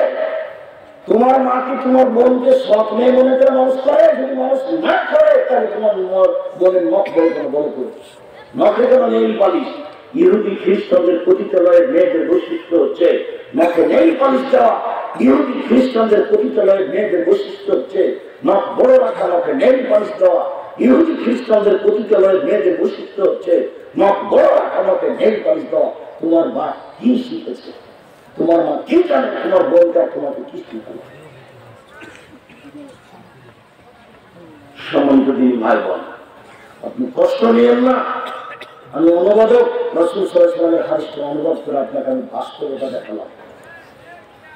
তোমার মা কি তোমার বোনকে সৎ মেয়ে মনে করে মানুষ করে? যদি মানুষ না করে তাহলে তোমার বোনের নখ বলে কোনো বলে করেছে। নখে কোনো নেইল পালিশ। ইহুদি খ্রিস্টানদের পতিতালয়ের মেয়েদের বৈশিষ্ট্য হচ্ছে নখে নেইল পালিশ দেওয়া। ইহুদি খ্রিস্টানদের পতিতালয়ের মেয়েদের বৈশিষ্ট্য হচ্ছে নখ বড় রাখা, নখে নেইল পালিশ দেওয়া। ইহুদি খ্রিস্টানদের পতিতালয়ের মেয়েদের বৈশিষ্ট্য হচ্ছে নখ বড় রাখা, নখে নেইল পালিশ দেওয়া। তোমার মা কি শিখেছে? তোমার মা কি জানে? তোমার বোনটা তোমাকে কি শিখাবে? সম্মানিত দিন ভাই বোন, আপনি কষ্ট নিয়েন না। আমি অনুবাদক, রাসূল সাল্লাল্লাহু আলাইহি ওয়াসাল্লামের হাদিসটা অনুবাদ করে আপনাকে আমি বাস্তবতা দেখালাম।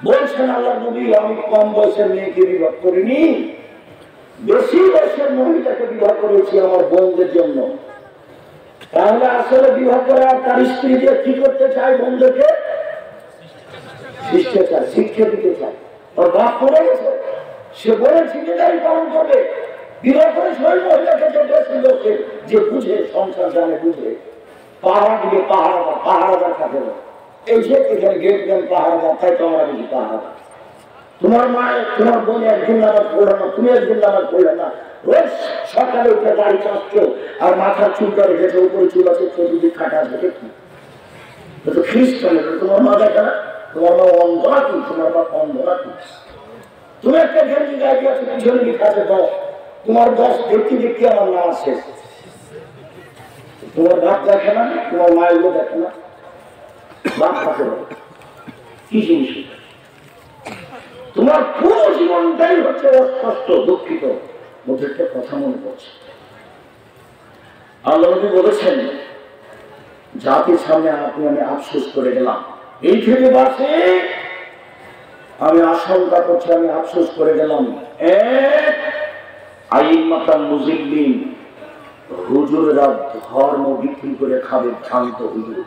বলছেন আল্লাহর নবী, আমি কম বয়সের মেয়েকে বিবাহ করিনি, বেশি বয়সের মহিলাকে বিবাহ করেছি আমার বোনদের জন্য। তাহলে আসলে বিবাহ করে আর তার স্ত্রী দিয়ে কি করতে চায়? বোনদেরকে শিষ্টাচার শিক্ষা দিতে চায়। ওর বাপ পড়ে গেছে, সে বলেছে যে তাই পালন করবে। বিবাহ করে সেই মহিলাকে যে বুঝে, সংসার জানে, বুঝে পাহাড়া দিবে। পাহাড়াদার থাকে না, এই যে এখানে গেট ম্যান পাহাড়াদার, তাই তো আমরা বুঝি পাহাড়াদার। তোমার মায়ের তোমার বোন একদিন নামাজ পড়লো না, তুমি একদিন নামাজ পড়লে না, রোজ সকালে উঠে দাড়ি কাটছো আর মাথার চুল করে গেছে, উপরে চুল আছে, চতুর্দিক কাটা আছে। কি তো খ্রিস্টানের তোমার মা দেখে না? তোমার মা অন্ধ নাকি? তোমার মা অন্ধ নাকি? তুমি একটা গেঞ্জি গায়ে আছে, পিছনে লিখা আছে 10, তোমার 10 দেখতে দেখতে আমার নাম আছে। তোমার বাপ দেখে না? তোমার মা এগুলো দেখে না? বাপ থাকে না কি জিনিস? তোমার পুরো জীবনটাই হচ্ছে অস্পষ্ট, দুঃখিত। মধ্যে একটা কথা মনে পড়ছে, আল্লাহ নবী বলেছেন জাতির সামনে আমি আফসোস করে গেলাম। এই থেকে বাসে আমি আশঙ্কা করছি, আমি আফসোস করে গেলাম। এক আইম্মাতাল মুজিল্লিন, হুজুররা ধর্ম বিক্রি করে খাবে, ভ্রান্ত হুজুর।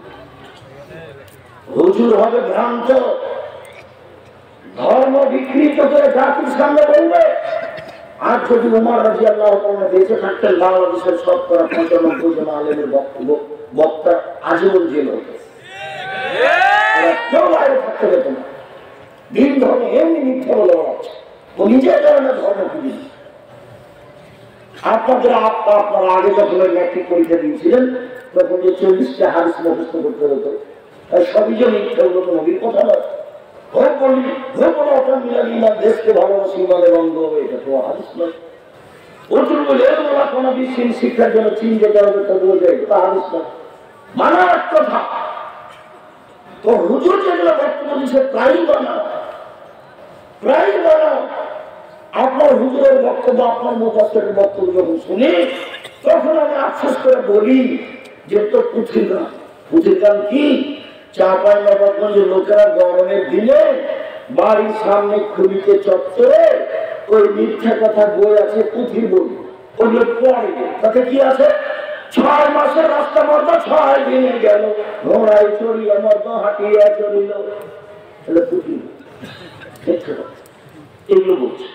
হুজুর হবে ভ্রান্ত, ধর্ম বিকৃত করে জাতির সামনে বলবে। আর যদি উমর রাদিয়াল্লাহু তাআলা বেঁচে থাকতেন, বাংলাদেশের শতকরা 95 জন আলেমের বক্তা আজীবন জেল হতো, কেউ বাইরে থাকতে পেত না। দিন ধর্ম এমনি মিথ্যা বলে বেড়াচ্ছে, ও নিজের কারণে ধর্ম খুঁজি। আপনারা আগে যখন ম্যাট্রিক পরীক্ষা দিয়েছিলেন তখন যে 40টা হাদিস মুখস্থ করতে হতো, তাই সবই যে মিথ্যা হলো নবীর কথা নয়। দেশকে ভালোবাসি বলে বন্ধ হবে, এটা তো হাদিস নয়। ওটুকু বলে কোনো বিশৃঙ্খল শিক্ষার জন্য চীন যেতে হবে, তা হাদিস নয়, মানার কথা। তো হুজুর যেগুলো বক্তব্য দিচ্ছে প্রায় বানাও, প্রায় বানাও। আপনার হুজুরের বক্তব্য, আপনার মুফাসসিরের বক্তব্য যখন শুনি, তখন আমি আফসোস করে বলি যে তো পুঁথির গান। পুঁথির গান কি? চাঁপাইনবাবগঞ্জের লোকেরা গরমের দিনে বাড়ির সামনে খুলিতে চত্বরে ওই মিথ্যা কথা বই আছে, পুঁথির বই, ওগুলো পড়ে। তাতে কি আছে? 6 মাসের রাস্তা মতো 6 দিনে গেল, ঘোড়ায় চড়িল মতো হাঁটিয়া চড়িল। তাহলে পুঁথির এগুলো বলছে।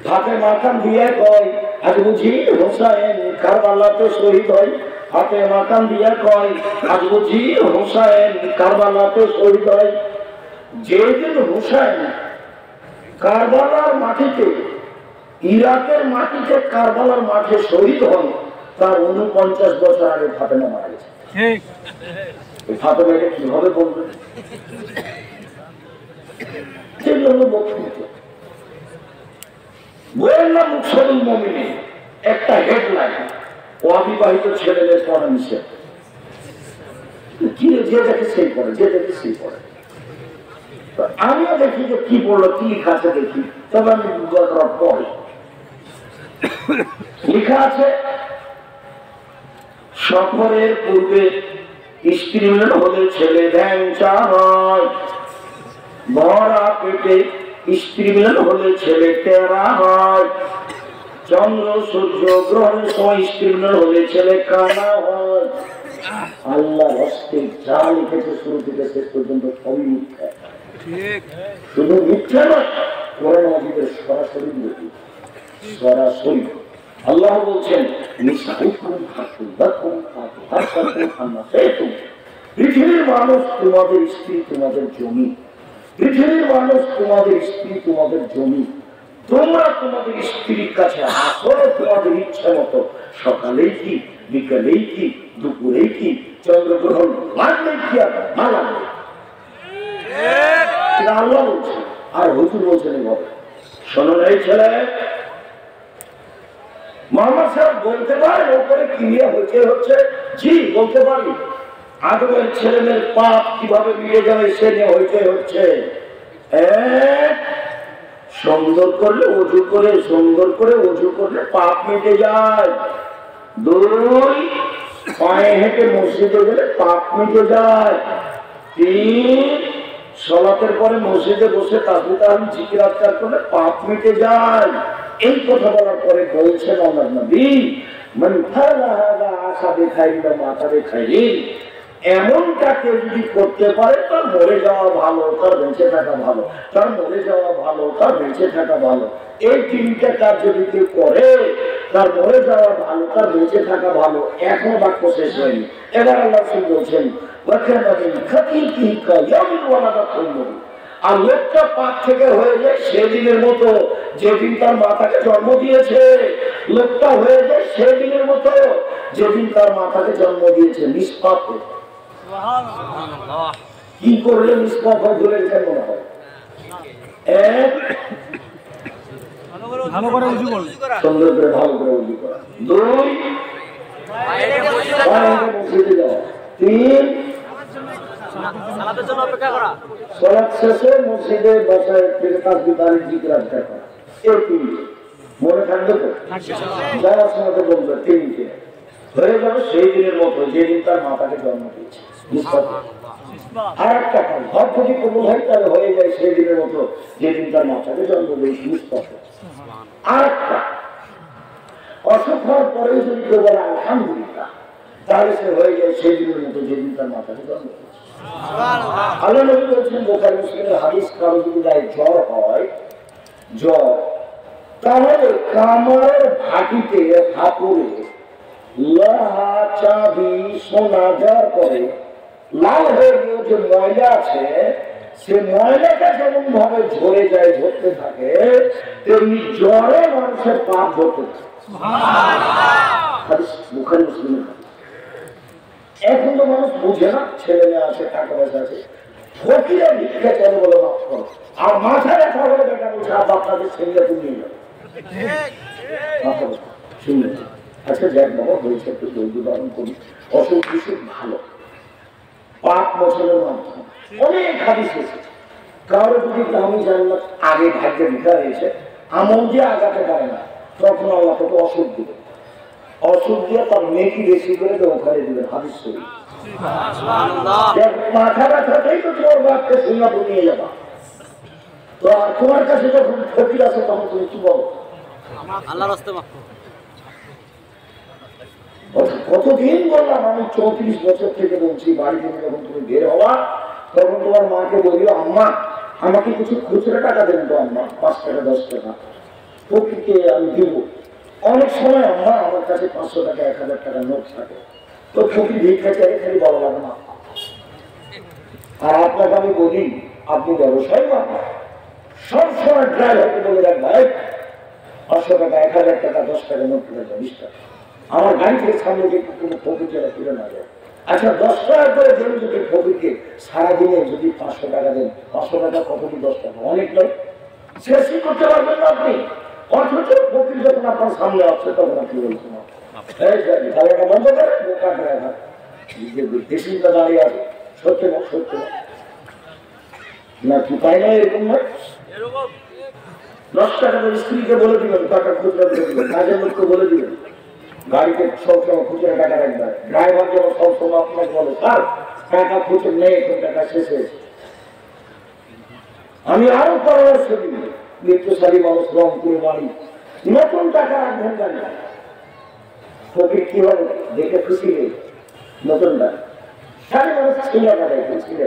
হাতে মাখান দিয়ে কয় আজ বুঝি হোসাইন কারবালাতে শহীদ হয়। হাতে মাখান দিয়ে কয় আজ বুঝি হোসাইন কারবালাতে শহীদ হয়। যেদিন হোসাইন কারবালার মাটিতে, ইরাকের মাটিতে কারবালার মাঠে শহীদ হন, তার 49 বছর আগে ফাতেমা মারা গেছে। ফাতেমা এটা কিভাবে বলবেন? বক্তব্য বইয়ের নাম মুকসাদুল মুমিনিন, একটা হেডলাইন, অবিবাহিত ছেলেদের পড়া নিষেধ। কি যে দেখে সেই পড়ে, যে দেখে সেই পড়ে। আমিও দেখি যে কি বললো, কি লেখা আছে দেখি, তবে আমি গুগল করার পরে লেখা আছে সফরের পূর্বে স্ত্রী মিলন হলে ছেলে ধ্যাংচা হয়, ভরা পেটে স্ত্রী মিলন হলে ছেলে টেরা হয়, চন্দ্র সূর্য গ্রহণের সময় স্ত্রী মিলন হলে ছেলে কানা হয়। আল্লাহ হস্তে যা লিখেছে শুরু থেকে শেষ পর্যন্ত সবই মিথ্যা। শুধু মিথ্যা নয়, কোরআন মাজিদের সরাসরি বিরোধী, সরাসরি। আল্লাহ বলছেন পৃথিবীর মানুষ তোমাদের স্ত্রী, তোমাদের জমি। পৃথিবীর মানুষ তোমাদের স্ত্রী, তোমাদের জমি। তোমরা তোমাদের স্ত্রীর কাছে আসো তোমাদের ইচ্ছা মতো, সকালেই কি, বিকালেই কি, দুপুরেই কি, চন্দ্রগ্রহণ লাগলেই কি আর না লাগবে। আল্লাহ বলছেন, আর হুজুর বলছেন এভাবে। শোনো এই ছেলে, মোহাম্মদ সাহেব বলতে পারেন ওপরে কি নিয়ে হচ্ছে? জি বলতে পারি। আদমের ছেলেদের পাপ কিভাবে মিটে যাবে সে নিয়ে হচ্ছে। সুন্দর করলে অজু করে, সুন্দর করে অজু করলে পাপ মিটে যায়। 2 পায়ে হেঁটে মসজিদে গেলে পাপ মিটে যায়। 3 সালাতের পরে মসজিদে বসে তাসবিহ তাহলিল জিকির আজকার করলে পাপ মিটে যায়। এই কথা বলার পরে বলছেন আমার নবী, মান ফাআলা হাযা আশা বিখাইরিন মাতা বিখাইরিন, এমনটা কেউ যদি করতে পারে তার মরে যাওয়া ভালো, তার বেঁচে থাকা ভালো, তার মরে যাওয়া ভালো, তার বেঁচে থাকা ভালো। এই 3টে কাজ যদি কেউ করে, তার মরে যাওয়া ভালো, তার বেঁচে থাকা ভালো। এখনো বাক্য শেষ হয়নি। এবার আল্লাহ বলছেন আর লোকটা পাপ থেকে হয়ে যায় সেদিনের মতো যেদিন তার মাতাকে জন্ম দিয়েছে। লোকটা হয়ে যায় সেদিনের মতো যেদিন তার মাতাকে জন্ম দিয়েছে, নিষ্পাপ। কি করলে নিষ্পাপ হয় বলে এটা মনে হয়? ভালো করে উজু করা, সুন্দর করে ভালো করে উজু করা। 2 মসজিদে যাওয়া। 3 সালাতের জন্য অপেক্ষা করা, সালাত শেষে মসজিদে বসে থেকে তাসবিহ তাহলিল জিকির আজকার করা। এই 3 মনে থাকবে তো? যাওয়ার সময় তো বলবে 3 হয়ে যাবে সেই দিনের মতো যেদিন তার মাতাকে জন্ম দিয়েছে। আর একটা কাজ, হজ যদি কবুল হয় তাহলে হয়ে যায় সেই দিনের মতো যেদিন তার মাতাকে জন্ম দিয়েছে। আর একটা, অসুখ হওয়ার পরেও যদি কেউ বলে আলহামদুলিল্লাহ, তাহলে সে হয়ে যায় সেই দিনের মতো যেদিন তার মাতাকে জন্ম দিয়েছে। আল্লাহ নবী বলছেন, বুখারী মুসলিমের হাদিস, কারো যদি গায়ে জ্বর হয়, তাহলে কামড়ের ভাটিতে হাতুড়ে লোহা চাবি সোনা দেওয়ার পরে লাল হয়ে গিয়ে যে ময়লা আছে, সে ময়লাটা যেমন ভাবে ঝরে যায়, ঝরতে থাকে, তেমনি জ্বরে মানুষের পাপ ঝরতে থাকে। বুখারী মুসলিমের হাদিস। এখন তো মানুষ বুঝে না, ছেলে মেয়ে আছে, টাকা পয়সা আছে, ফকিরা ভিক্ষা চলে বলে মাফ করো, আর মাথায় রাখা হলে বেটা বলছে আপনাদের ছেলে তুমি শুনলে। আচ্ছা যাক বাবা, হয়েছে একটু দৌড় ধারণ করি, অসুখ বিসুখ ভালো, পাক মোছনের মাধ্যমে অনেক হাদিস এসেছে। কারো যদি দামি জান্নাত আগে ভাগ্যে লিখা হয়েছে, আমল দিয়ে আগাতে পারে না, তখন আল্লাহ তাকে অসুখ দিবে। অসুখ দিয়ে তার নেকি বেশি করে ওখানে দিবেন। হাদিস শরীফ। মাথা ব্যথাটাই তো তোমার বাপকে সিঙ্গাপুর নিয়ে যাবা। তো আর তোমার কাছে যখন ফকির আছে তখন তুমি কি বলো? আল্লাহর রাস্তায় মাফ করো। কতদিন বললাম, আমি 34 বছর থেকে বলছি, বাড়ি থেকে যখন তুমি বের হওয়া তখন তোমার মাকে বলিও, আম্মা আমাকে কিছু খুচরা টাকা দেন তো আম্মা, 5 টাকা 10 টাকা ফকিরকে আমি দিব। অনেক সময় আম্মা আমার কাছে 500 টাকা 1000 টাকা নোট থাকে, তো ফকির ভিক্ষা চাইলে খালি বলা লাগে না। আর আপনাকে আমি বলি, আপনি ব্যবসায়ী বাবা, সবসময় ড্রাইভারকে বলে দেন, ভাই 500 টাকা 1000 টাকা 10 টাকা নোট করে 20 টাকা আমার গাড়ি থেকে সামনে যে কোনো ফকির যারা ফিরে না যায়। আচ্ছা 10 টাকা করে দেন যদি ফকিরকে, সারাদিনে যদি 500 টাকা দেন, 500 টাকা কত কি 10 টাকা অনেক নয়, শেষই করতে পারবেন না আপনি। অথচ ফকির যখন আপনার সামনে আসছে তখন আপনি বলছেন খেলাটা বন্ধ করে বোকা ড্রাইভার দেশিটা দাঁড়িয়ে আছে, সত্য না সত্য না কি পাই না, এরকম নয়। 10 টাকা স্ত্রীকে বলে দিবেন, টাকা খুচরা করে দিবেন, কাজের লোককে বলে দিবেন, গাড়িতে সবসময় খুচরা টাকা রাখবেন। ড্রাইভার যখন সবসময় আপনাকে বলে স্যার টাকা খুচরা নেই, এখন টাকা শেষ হয়েছে। আমি আরো পরামর্শ দিব, মৃত্যুশালী মানুষ রংপুরে বাড়ি, নতুন টাকা রাখবেন জানি ফকির কি হবে দেখে খুশি হয়ে নতুন টাকা সারি মানুষ ছিঁড়ে টাকা ছিঁড়ে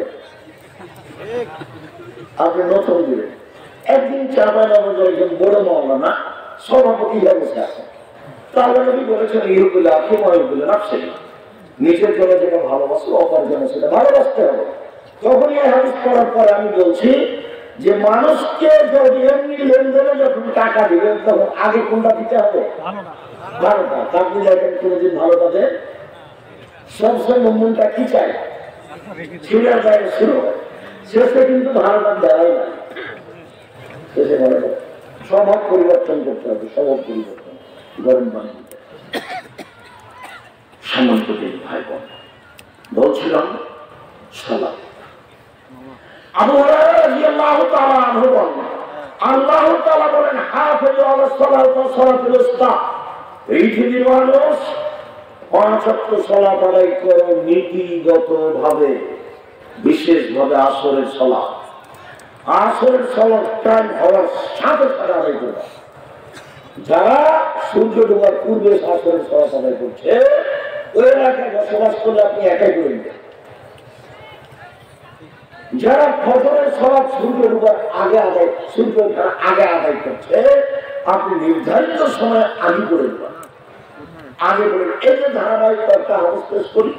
আপনি নতুন দিবেন। একদিন চাঁপাইনবাবগঞ্জে একজন বড় মাওলানা সভাপতি ব্যবস্থা আছে, তাহলে নবী বলেছেন ইহুবুল্লাহ আখি মাইহুবুল্লাহ নাফসি, নিজের জন্য যেটা ভালোবাসো অপর জন্য সেটা ভালোবাসতে হবে। তখন এই হাদিস পড়ার পরে আমি বলছি যে মানুষকে যদি এমনি লেনদেনে যখন টাকা দিবেন তখন আগে কোনটা দিতে হবে? ভালোটা। আপনি দেখেন কোনদিন ভালোটা দেন, সবসময় মনটা কি চায় ছিঁড়ার বাইরে শুরু হয়, শেষে কিন্তু ভালোটা দেওয়াই না, শেষে ভালোটা। স্বভাব পরিবর্তন করতে হবে, স্বভাব পরিবর্তন, গরম পানি দিতে। সম্মানিত ভাই বোন, বলছিলাম সালাম। আবু হুরায়রা রাদিয়াল্লাহু তাআলা আনহু বলেন, আল্লাহ তাআলা বলেন হাফিজু আলাস সালাতি ওয়াস সালাতুল উসতা, পৃথিবীর মানুষ 5 ওয়াক্ত সালাত আদায় করে নীতিগতভাবে, বিশেষভাবে আসরের সালাত। আসরের সালাত টাইম হওয়ার সাথে সাথে আদায় করবে। যারা সূর্য ডোবার পূর্বে আসরের সালাত আদায় করছে ওই এলাকায় বসবাস করলে আপনি একাই করে দিবেন। যারা ফজরের সালাত সূর্য ডোবার আগে আদায়, সূর্য আগে আদায় করছে, আপনি নির্ধারিত সময় আগে করে দেবেন, আগে করে। এই যে ধারাবাহিক একটা অবস্থা করি।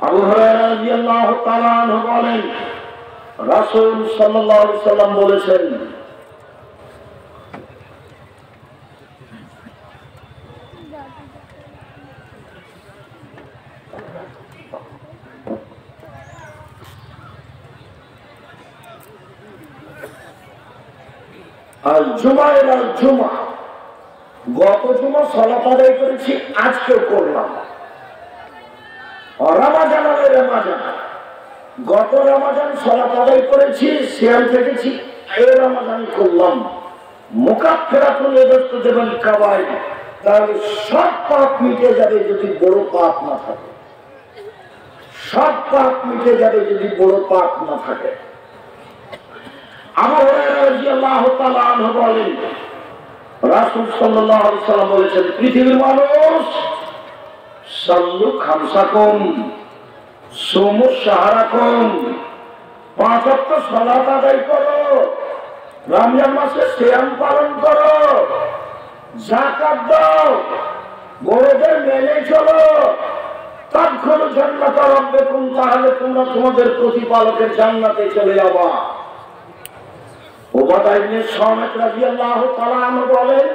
আবু হুরায়রা রাদিয়াল্লাহু তাআলা আনহু বলেন, রাসূল সাল্লাল্লাহু আলাইহি সাল্লাম বলেছেন, আর জুমায় আর জুমা, গত জুমা সালাত আদায় করেছি, আজকেও করলাম। রমাজান আর রমাজান, গত রমাজান সালাত আদায় করেছি, সিয়াম থেকেছি, এই রমাজান করলাম। মুকাফফিরাতুল লিযুনুবিল কাবাইর, তাহলে সব পাপ মিটে যাবে যদি বড় পাপ না থাকে, সব পাপ মিটে যাবে যদি বড় পাপ না থাকে। আবু হুরায়রা রাদিয়াল্লাহু তাআলা আনহু বলেন, রাসূল সাল্লাল্লাহু আলাইহি সাল্লাম বলেছেন, পৃথিবীর মানুষ সাল্লু খামসাকুম সুমু শাহরাকুম, 5 ওয়াক্ত সালাত আদায় করো, রমজান মাসে সিয়াম পালন করো, যাকাত দাও, বড়দের মেনে চলো, তাদখুলু জান্নাতা রাব্বিকুম, তাহলে তোমরা তোমাদের প্রতিপালকের জান্নাতে চলে যাবা। উবাদা ইবনে সামিত রাদিয়াল্লাহু তাআলা আনহু বলেন,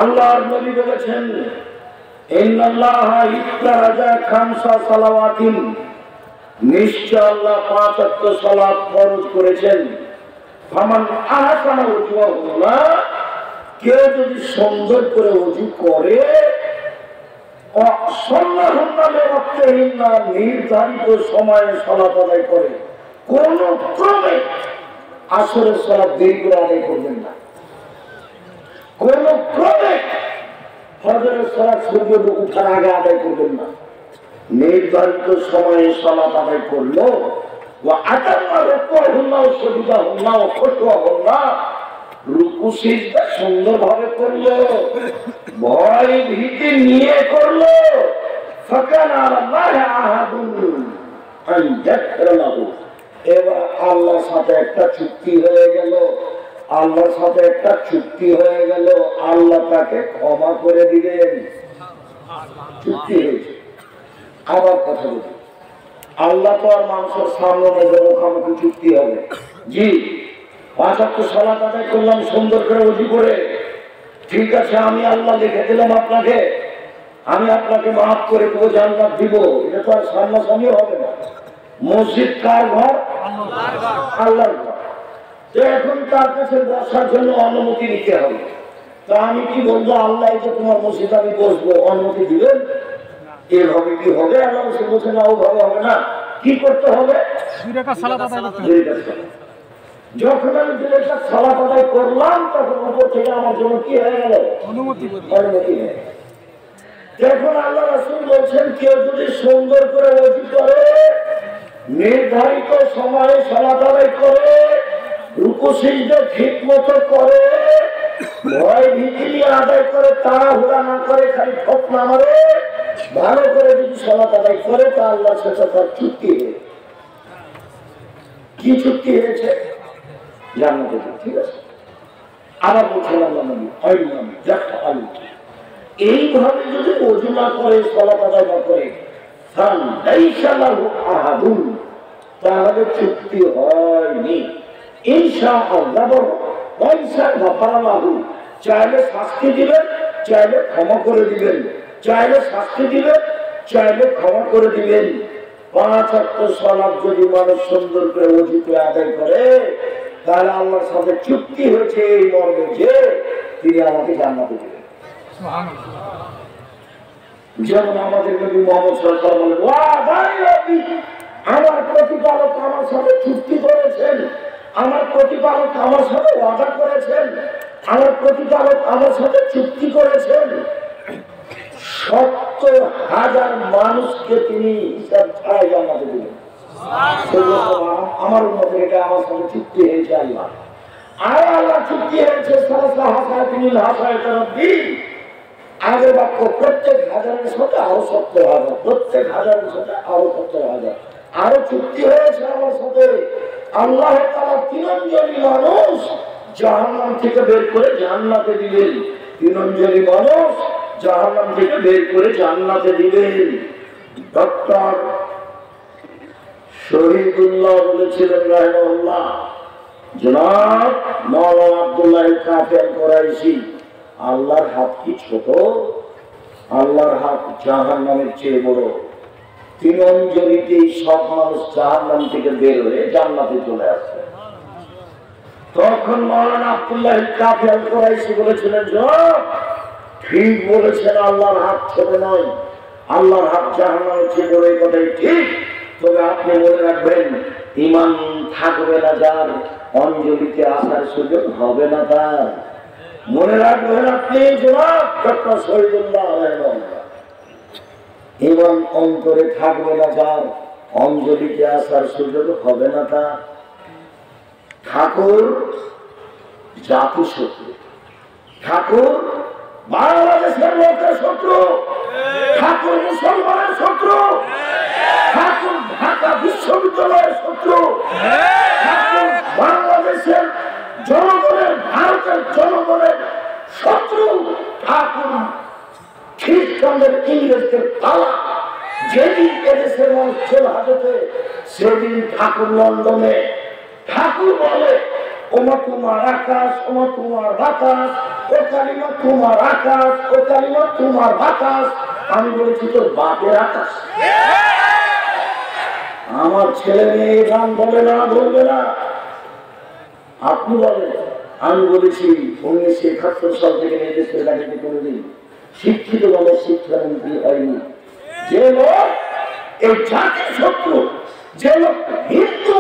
আল্লাহর নবী বলেছেন, ইন্নাল্লাহা ইফতারাজা খামসা সালাওয়াতিন, নিশ্চয় আল্লাহ 5 ওয়াক্ত সালাত ফরজ করেছেন। ফামান আহসানা ওযুহু, কেউ যদি সুন্দর করে ওযু করে নির্ধারিত সময়ে সালাত আদায় করে কোন ক্রমে আসরের সালাত দেরি করে আদায় করবেন না। কোন ক্রমে ফজরের সালাত সূর্য ওঠার আগে আদায় করবেন না। নির্ধারিত সময়ে সালাত আদায় করলো সুন্দর ভাবে করলো, ভয় ভীতি নিয়ে করলো। এবার আল্লাহর সাথে একটা চুক্তি হয়ে গেল, আল্লাহর সাথে একটা চুক্তি হয়ে গেল, আল্লাহ তাকে ক্ষমা করে দিলেন। চুক্তি হয়েছে। আবার কথা বলি, আল্লাহ তো আর মানুষের সামনে নেবে মুখামুখি চুক্তি হবে। জি, 5 ওয়াক্ত সালাত আদায় করলাম সুন্দর করে উজু করে, ঠিক আছে আমি আল্লাহ লিখে দিলাম আপনাকে, আমি আপনাকে মাফ করে দেবো, জান্নাত দিব। এটা তো আর সামনাসামনি হবে না। মসজিদ কার ঘর? আল্লাহর ঘর। তো এখন তার কাছে বসার জন্য অনুমতি নিতে হবে। তো আমি কি বলবো, আল্লাহ যে তোমার মসজিদ আমি বসবো, অনুমতি দিবেন? এভাবে কি হবে? আল্লাহ বলছে না, ওভাবে হবে না। কি করতে হবে? যখন আমি 2 রাকাত সালাত আদায় করলাম, তখন উপর থেকে আমার জন্য কি হয়ে গেল? অনুমতি হয়ে গেল। এখন আল্লাহ রাসূল বলছেন, কেউ যদি সুন্দর করে ওযু করে, নির্ধারিত সময়ে সালাত আদায় করে, রুকু সিজদা ঠিকমতো করে, ভয় ভীতি নিয়ে আদায় করে, তাড়াহুড়া না করে, খালি ঠক না মারে, ভালো করে যদি সালাত আদায় করে, তা আল্লাহর সাথে তার চুক্তি হয়েছে। কি চুক্তি হয়েছে? জান্নাতে। ঠিক আছে। আবার বলছেন আল্লাহ নবী, এইভাবে যদি ওযু না করে, সালাত আদায় না করে, তাহলে চুক্তি হয়নি। ইনশাআল্লাহ চাইলে শাস্তি দিবেন, চাইলে ক্ষমা করে দিবেন, চাইলে শাস্তি দিবেন, চাইলে ক্ষমা করে দিবেন। 5 ওয়াক্ত সালাত যদি মানুষ সুন্দর করে ওযু করে আদায় করে, তাহলে আল্লাহর সাথে চুক্তি হয়েছে এই মর্মে যে তিনি আমাকে জান্নাতে দিবেন। যেমন আমাদের নবী মুহাম্মদ সাল্লাল্লাহু আলাইহি ওয়াসাল্লাম, আমার প্রতিপালক আমার সাথে চুক্তি করেছেন, আমার প্রতিপালক আমার সাথে ওয়াদা করেছেন, আমার প্রতিপালক আমার সাথে চুক্তি করেছেন, 70,000 মানুষকে তিনি হিসাব ছাড়াই জান্নাতে দিবেন। আমার উম্মতের এটা আমার সাথে চুক্তি হয়েছে। আল্লাহ আর আল্লাহ চুক্তি হয়েছে আগের বাক্য, প্রত্যেক হাজারের সাথে আরো 70,000, প্রত্যেক হাজারের সাথে আরো 70,000 আরো চুক্তি হয়েছে আমার সাথে। আল্লাহ তাআলা 3 অঞ্জলি মানুষ জাহান্নাম থেকে বের করে জান্নাতে দিবেন। 3 অঞ্জলি মানুষ জাহান্নাম থেকে বের করে জান্নাতে দিবেন। ডক্টর শহীদুল্লাহ বলেছিলেন রাহিমাহুল্লাহ, জনাব মাওলানা আব্দুল্লাহ কাফের কুরাইশি, আল্লাহর হাত কি ছোট? আল্লাহর হাত জাহান্নামের চেয়ে বড়। 3 অঞ্জলিতেই সব মানুষ জাহান্নাম থেকে বের হয়ে জান্নাতে চলে আসে। তখন মাওলানা আব্দুল্লাহ কাফের কুরাইশি বলেছিলেন, জনাব ঠিক বলেছেন, আল্লাহর হাত ছোট নয়, আল্লাহর হাত জাহান্নামের চেয়ে বড়, এই কথাই ঠিক। তবে আপনি মনে রাখবেন, ঈমান থাকবে না যার, অঞ্জলিতে আসার সুযোগ হবে না তার। মনে রাখবেন আপনি জনাব ডক্টর শহীদুল্লাহ রাহিমাহুল্লাহ, ঈমান অন্তরে থাকবে না যার, অঞ্জলিতে আসার সুযোগ হবে না তার। ঠাকুর জাতি শত্রু, ঠাকুর বাংলাদেশের লোকের শত্রু, ঠাকুর মুসলমানের শত্রু, ঠাকুর ঢাকা বিশ্ববিদ্যালয়ের শত্রু, ঠাকুর বাংলাদেশের জনগণের, ভারতের জনগণের শত্রু, ঠাকুর খ্রিস্টানদের, ইংরেজদের তালা। যেদিন এদেশের মানুষ ছিল হাজতে, সেদিন ঠাকুর লন্ডনে। ঠাকুর বলে, ওমা তোমার আকাশ, ওমা তোমার বাতাস, ও কালিমা তোমার আকাশ, ও কালিমা তোমার বাতাস। আমি বলেছি তোর বাপের আকাশ। আমার ছেলে মেয়ে গান বলে না, বলবে না, আপনি বলেন। আমি বলেছি 1971 সাল থেকে এদেশের গাড়িতে কোনোদিন শিক্ষিত দলের শিক্ষামন্ত্রী হয়নি। যে লোক এই জাতির শত্রু, যে লোক হিন্দু,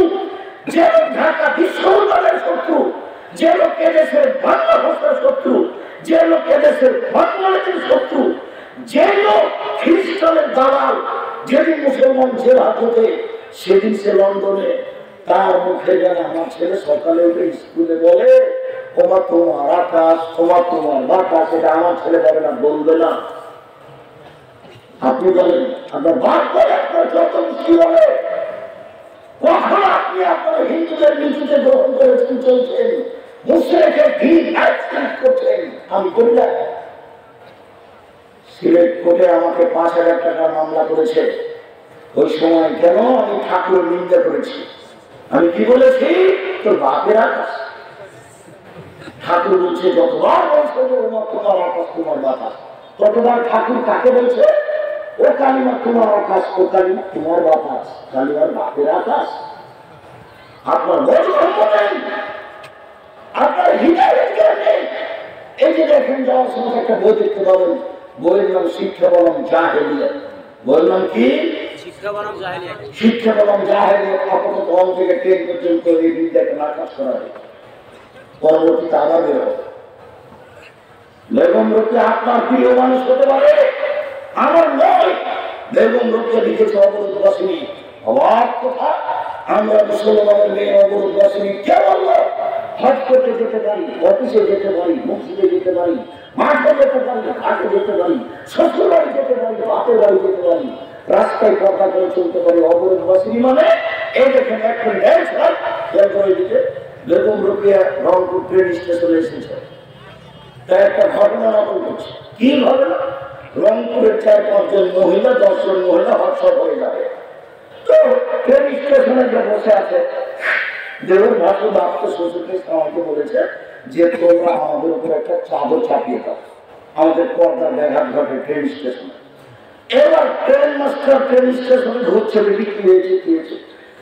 যে লোক ঢাকা বিশ্ববিদ্যালয়ের শত্রু, যে লোক এদেশের বাংলা ভাষার শত্রু, যে লোক এদেশের বাংলাদেশের শত্রু, যে লোক খ্রিস্টানের দালাল, যেদিন মুসলমান জেল হাতে সেদিন সে লন্ডনে, তার মুখে যেন আমার ছেলে সকালে উঠে স্কুলে বলে তোমার তোমার আকাশ, তোমার তোমার বাতাস, এটা আমার ছেলে বলে না, বলবে না। আপনি বলেন আপনার বাদ করে আপনার যত মুশকিল হবে, কখন আপনি আপনার হিন্দুদের নীতিতে গ্রহণ করেছেন, চলছেন, মুসলিমকে ভিন করছেন? আমি করি না। সিলেট কোর্টে আমাকে 5,000 টাকার মামলা করেছে। ওই সময় কেন আমি ঠাকুরের নিন্দা করেছি? আমি কি বলেছি? তোর বাপের আকাশ। ঠাকুর বলছে যতবার বলছে তোমার আকাশ, তোমার বাতাস, ততবার ঠাকুর কাকে বলছে? ও কালিমা তোমার আকাশ, ও কালিমা তোমার বাতাস, কালিমার বাপের আকাশ। আপনার বলেন, আপনার হৃদয়ের জ্ঞান নেই। এই যে দেখেন যাওয়ার সময় একটা বই দেখতে পাবেন, বইয়ের নাম শিক্ষা বনাম জাহেলিয়াত। বইয়ের নাম কি? শিক্ষা বনাম জাহেলিয়াত। আপাতত 1 থেকে 10 পর্যন্ত এই বিদ্যাকে নাকাশ করা হয়, পরবর্তীতে আবার বের হবে। বেগম রোকেয়া আপনার প্রিয় মানুষ হতে পারে, আমার নয়। বেগম রোকেয়া লিখেছে অবরোধ বাসিনী। অবাক কথা, আমরা মুসলমানের মেয়ে অবরোধ বাসিনী কে বললো? হজ করতে যেতে পারি, অফিসে যেতে পারি, মসজিদে যেতে পারি, মাঠে যেতে পারি, ঘাটে যেতে পারি, শ্বশুর বাড়ি যেতে পারি, বাপের বাড়ি যেতে পারি, রাস্তায় কথা করে চলতে পারি। অবরোধ বাসিনী মানে এই দেখেন এখন দিকে বেগম রোকেয়া রংপুর ট্রেন স্টেশনে এসেছে। তাই একটা ঘটনা নকল করছে। কি ঘটনা? রংপুরের 4-5 জন মহিলা, 10 জন মহিলা হোয়াটসঅ্যাপ হয়ে যাবে। তো ট্রেন স্টেশনে যে বসে আছে, দেবের ভাষা বাপকে শ্বশুরকে আমাকে বলেছে যে তোমরা আমাদের উপর একটা চাদর চাপিয়ে দাও, আমাদের পর্দার ব্যাঘাত ঘটে ট্রেন স্টেশনে। এবার ট্রেন মাস্টার ট্রেন স্টেশনে ঘুরছে, বিক্রি হয়েছে, খেয়েছে,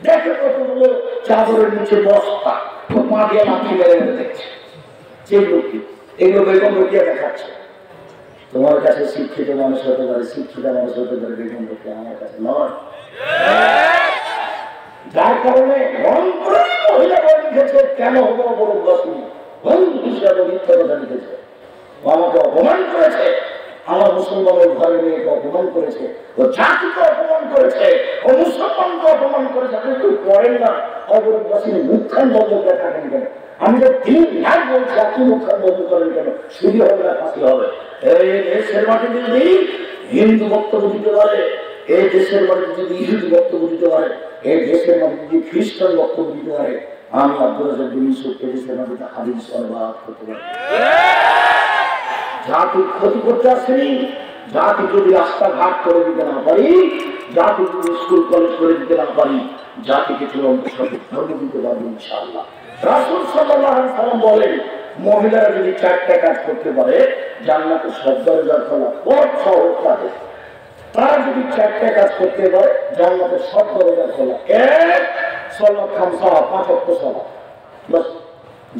দেখে কতগুলো চাদরের নিচে বস্তা, পা দিয়ে লাঠি মেরে দেখছে। এগুলো বেগম রোকেয়া দেখাচ্ছে। তোমার কাছে শিক্ষিত মানুষ হতে পারে, শিক্ষিত মানুষ হতে পারে, বেগম রোকেয়া আমার কাছে নয়। যার কারণে মহিলা লিখেছে কেন হবো অবরোধ বাসিনী, হিসাবে মিথ্যা কথা লিখেছে। আমাকে অপমান করেছে, আমার মুসলমানের ঘরে মেয়েকে অপমান করেছে, ও জাতিকে অপমান করেছে, ও মুসলমানকে অপমান করেছে। আপনি কেউ করেন না অবরোধ বাসিনী, মুখখান বন্ধ করে থাকেন কেন? আমি তো 3 লাখ বলছি, আপনি মুখখান বন্ধ করেন কেন? শুধু হবে না, ফাঁসি হবে। এই দেশের মাটিতে যদি হিন্দু বক্তব্য দিতে পারে, এই দেশের মাটিতে যদি ইহুদি বক্তব্য দিতে পারে, এই দেশের মাটিতে যদি খ্রিস্টান বক্তব্য দিতে পারে, আমি আব্দুল রাজ্জাক বিন ইউসুফ এই দেশের মাটিতে হাদিস অনুবাদ করতে পারি। জাতির ক্ষতি করতে আসেনি। জাতি যদি রাস্তাঘাট করে দিতে না পারি, জাতি যদি স্কুল কলেজ করে দিতে না পারি, জাতিকে চূড়ান্ত সঠিক ধর্ম দিতে পারবো ইনশাআল্লাহ। রাসূল সাল্লাল্লাহু আলাইহি ওয়াসাল্লাম বলেন, মহিলারা যদি 4টা কাজ করতে পারে, জান্নাতের সব দরজা খোলা, পথ সহজ তাদের। তারা যদি 4টা কাজ করতে পারে, জান্নাতের সব দরজা খোলা। 1, সালাত 5 ওয়াক্ত সালাত, বাস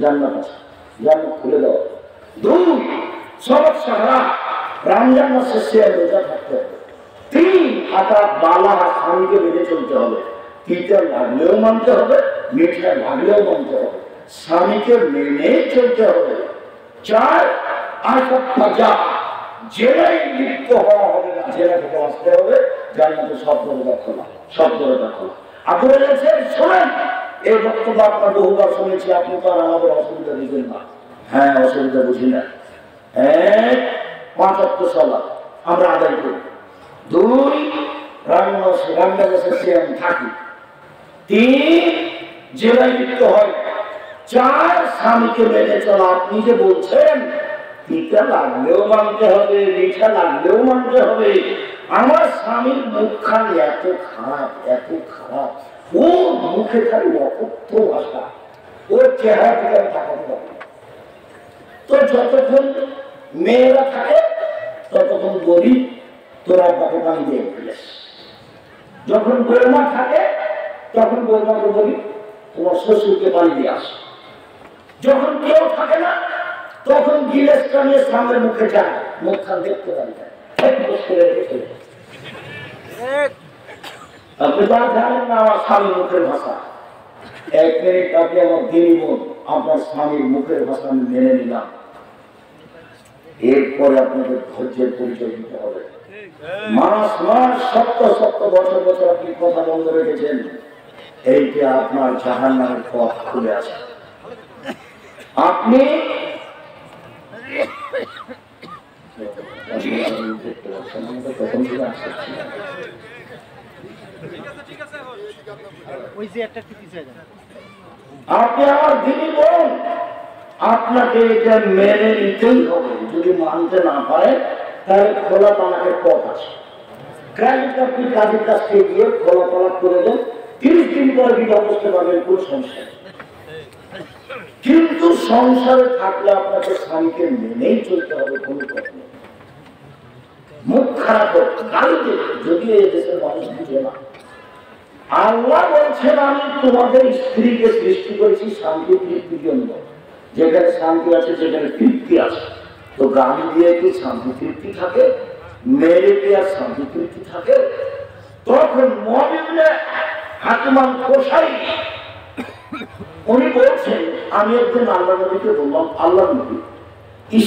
জান্নাত আছে, জান্নাত খুলে দেওয়া। 2, সালাত সাহরা, রমজান মাসে সিয়াম রোজা থাকতে হবে। 3, আটা বালা স্বামীকে বেঁধে চলতে হবে, তিতা লাগলেও মানতে হবে, মিঠা লাগলেও মানতে হবে, স্বামীকে মেনে চলতে হবে। 4, আটা ফাজা, জেলায় লিপ্ত হওয়া হবে না, জেলা থেকে আসতে হবে, জান্নাতের সব দরজা খোলা, সব দরজা খোলা। আপনারা বলেছেন শোনেন, এই বক্তব্য আপনার বহুবার শুনেছি, আপনি তো আর আমাদের অসুবিধা দিবেন না। হ্যাঁ, অসুবিধা বুঝি না। 1, 5 ওয়াক্ত সালাত আমরা আদায় করি। 2, রমজান সিয়াম থাকি। 3, জেলায় লিপ্ত হয়। 4, স্বামীকে মেনে চলা। আপনি যে বলছেন তিতা লাগলেও মানতে হবে, মিঠা লাগলেও মানতে হবে, আমার স্বামীর মুখখান এত খারাপ, এত খারাপ, ও মুখে খালি অকথ্য ভাষা, ওর চেহারা থেকে আমি তাকাতে পারি। তো যতক্ষণ মেয়েরা থাকে ততক্ষণ বলি তোরা তাকে পানি দিয়ে ফেলেস। যখন বৌমা থাকে তখন বৌমাকে বলি তোমার শ্বশুরকে পানি দিয়ে আস। যখন কেউ থাকে না তখন গিলেসটা নিয়ে সামনের মুখে যায়, মুখখান দেখতে পারি না, আপনি তো জানেন না আমার স্বামীর মুখের ভাষা। 1 মিনিট আপনি আমার দিনই বোন, আপনার স্বামীর মুখের ভাষা আমি মেনে নিলাম, এরপরে আপনাকে ধৈর্যের পরিচয় দিতে হবে। মাস মাস সপ্তাহ বছর বছর আপনি কথা বন্ধ রেখেছেন, এইটা আপনার জাহান্নামের পথ খুলে আছে। আপনি আপনি আমার দিদি বোন, আপনাকে এটা মেনে নিতেই হবে। যদি মানতে না পারে তাহলে খোলা তালাকের পথ আছে। আপনি কাজের কাছ থেকে গিয়ে খোলা তালাক করে দেন, 30 দিন পরে বিবাহ করতে পারবেন, কোন সংসার। কিন্তু সংসারে থাকলে আপনাকে স্বামীকে মেনেই চলতে হবে, কোনো কথা নেই। মুখ খারাপ হোক, গালি দেবে, যদি এই দেশের মানুষ বুঝে না। আল্লাহ বলছেন আমি তোমাদের স্ত্রীকে সৃষ্টি করেছি শান্তি তৃপ্তির জন্য। যেখানে শান্তি আছে সেখানে তৃপ্তি আছে। তো গালি দিয়ে কি শান্তি তৃপ্তি থাকে? মেরে কি আর শান্তি তৃপ্তি থাকে? তখন মুআবিয়া হাকিমান কোসাই উনি বলছেন, আমি একদিন আল্লাহ নবীকে বললাম, আল্লাহ নবী,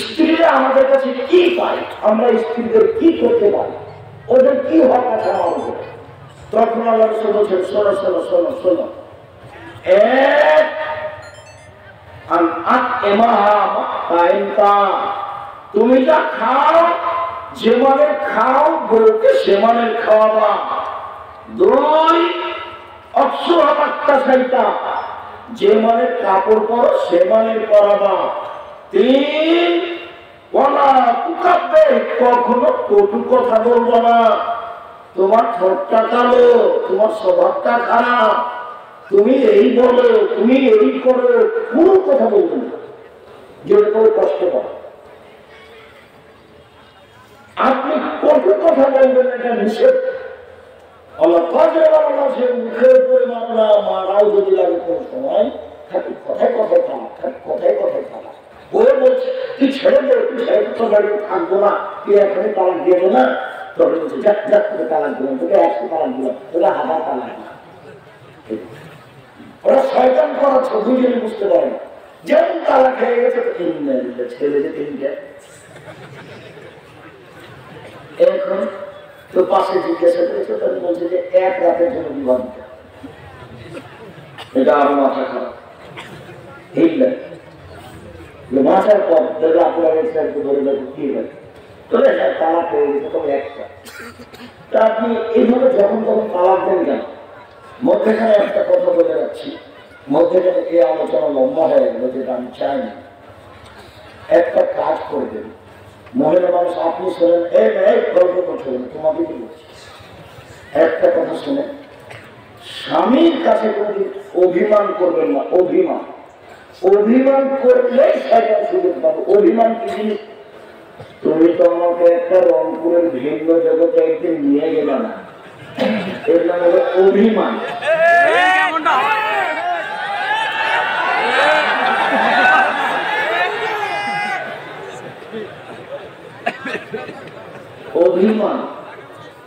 স্ত্রীরা আমাদের কাছে কি পায়, আমরা স্ত্রীদের কি করতে পারি, ওদের কি হক আছে আমাদের? তখন আল্লাহ রাসূল বলছেন, শোনো শোনো শোনো শোনো, এক তুমি যা খাও, যে মানের খাও, গরুকে সে মানের খাওয়াবা। 2 অক্ষরাত্মা, যে মানের কাপড় পরো সে মানের পরাবা। 3 কখনো কটু কথা বলবো না। তোমার ঠোঁটটা কালো, তোমার স্বভাবটা খারাপ, তুমি এই বলো, তুমি এই করো, কোনো কথা বলবে না, যেটা করে কষ্ট পাও। আপনি কত কথা বলবেন, এটা নিষেধ। মুখের উপরে মারাও যদি লাগে কোন সময়, থাকি কথায় কথায় থাকা, থাকি কথায় কথায় থাকা। বলে বলছে তুই ছেড়ে দে, তুই ছেড়ে তো বাড়িতে থাকবো না, তুই এখনই তালাক দেবো না। তবে বলছে যাক যাক তোকে তালাক দিলাম, তোকে 100 তালাক দিলাম, তোকে 1000 তালাক দিলাম। ওরা শয়তান করাচ্ছে, দুজনে বুঝতে পারে না। যেমন তালাক হয়ে গেছে ছেলে যে 3টে, এখন তো পাশে জিজ্ঞাসা করেছে, তাহলে বলছে যে 1 রাতের জন্য বিবাহ দিতে। এটা আরো মাথা খারাপ, ঠিক না? মাথার পর ধরে আপনার একটু ধরে দেখো কি হয়, চলে যায় তালাক হয়ে গেছে, তবে একটা। তা আপনি এইভাবে যখন তখন তালাক দেন কেন? মধ্যেখানে একটা কথা বলে রাখছি, মধ্যেখানে এই আলোচনা লম্বা হয়ে গেল, যেটা আমি চাইনি। একটা কাজ করে দেন, মহিলা মানুষ আপনি শোনেন, এই গল্প করছেন, তোমাকে কি বলছি, একটা কথা শোনেন, স্বামীর কাছে কোনদিন অভিমান করবেন না। অভিমান করলেই শয়তান সুযোগ পাবে। অভিমান কি জিনিস? তুমি তো আমাকে একটা রংপুরের ভিন্ন জগতে একদিন নিয়ে গেলে না, এর নাম হলো অভিমান। অভিমান,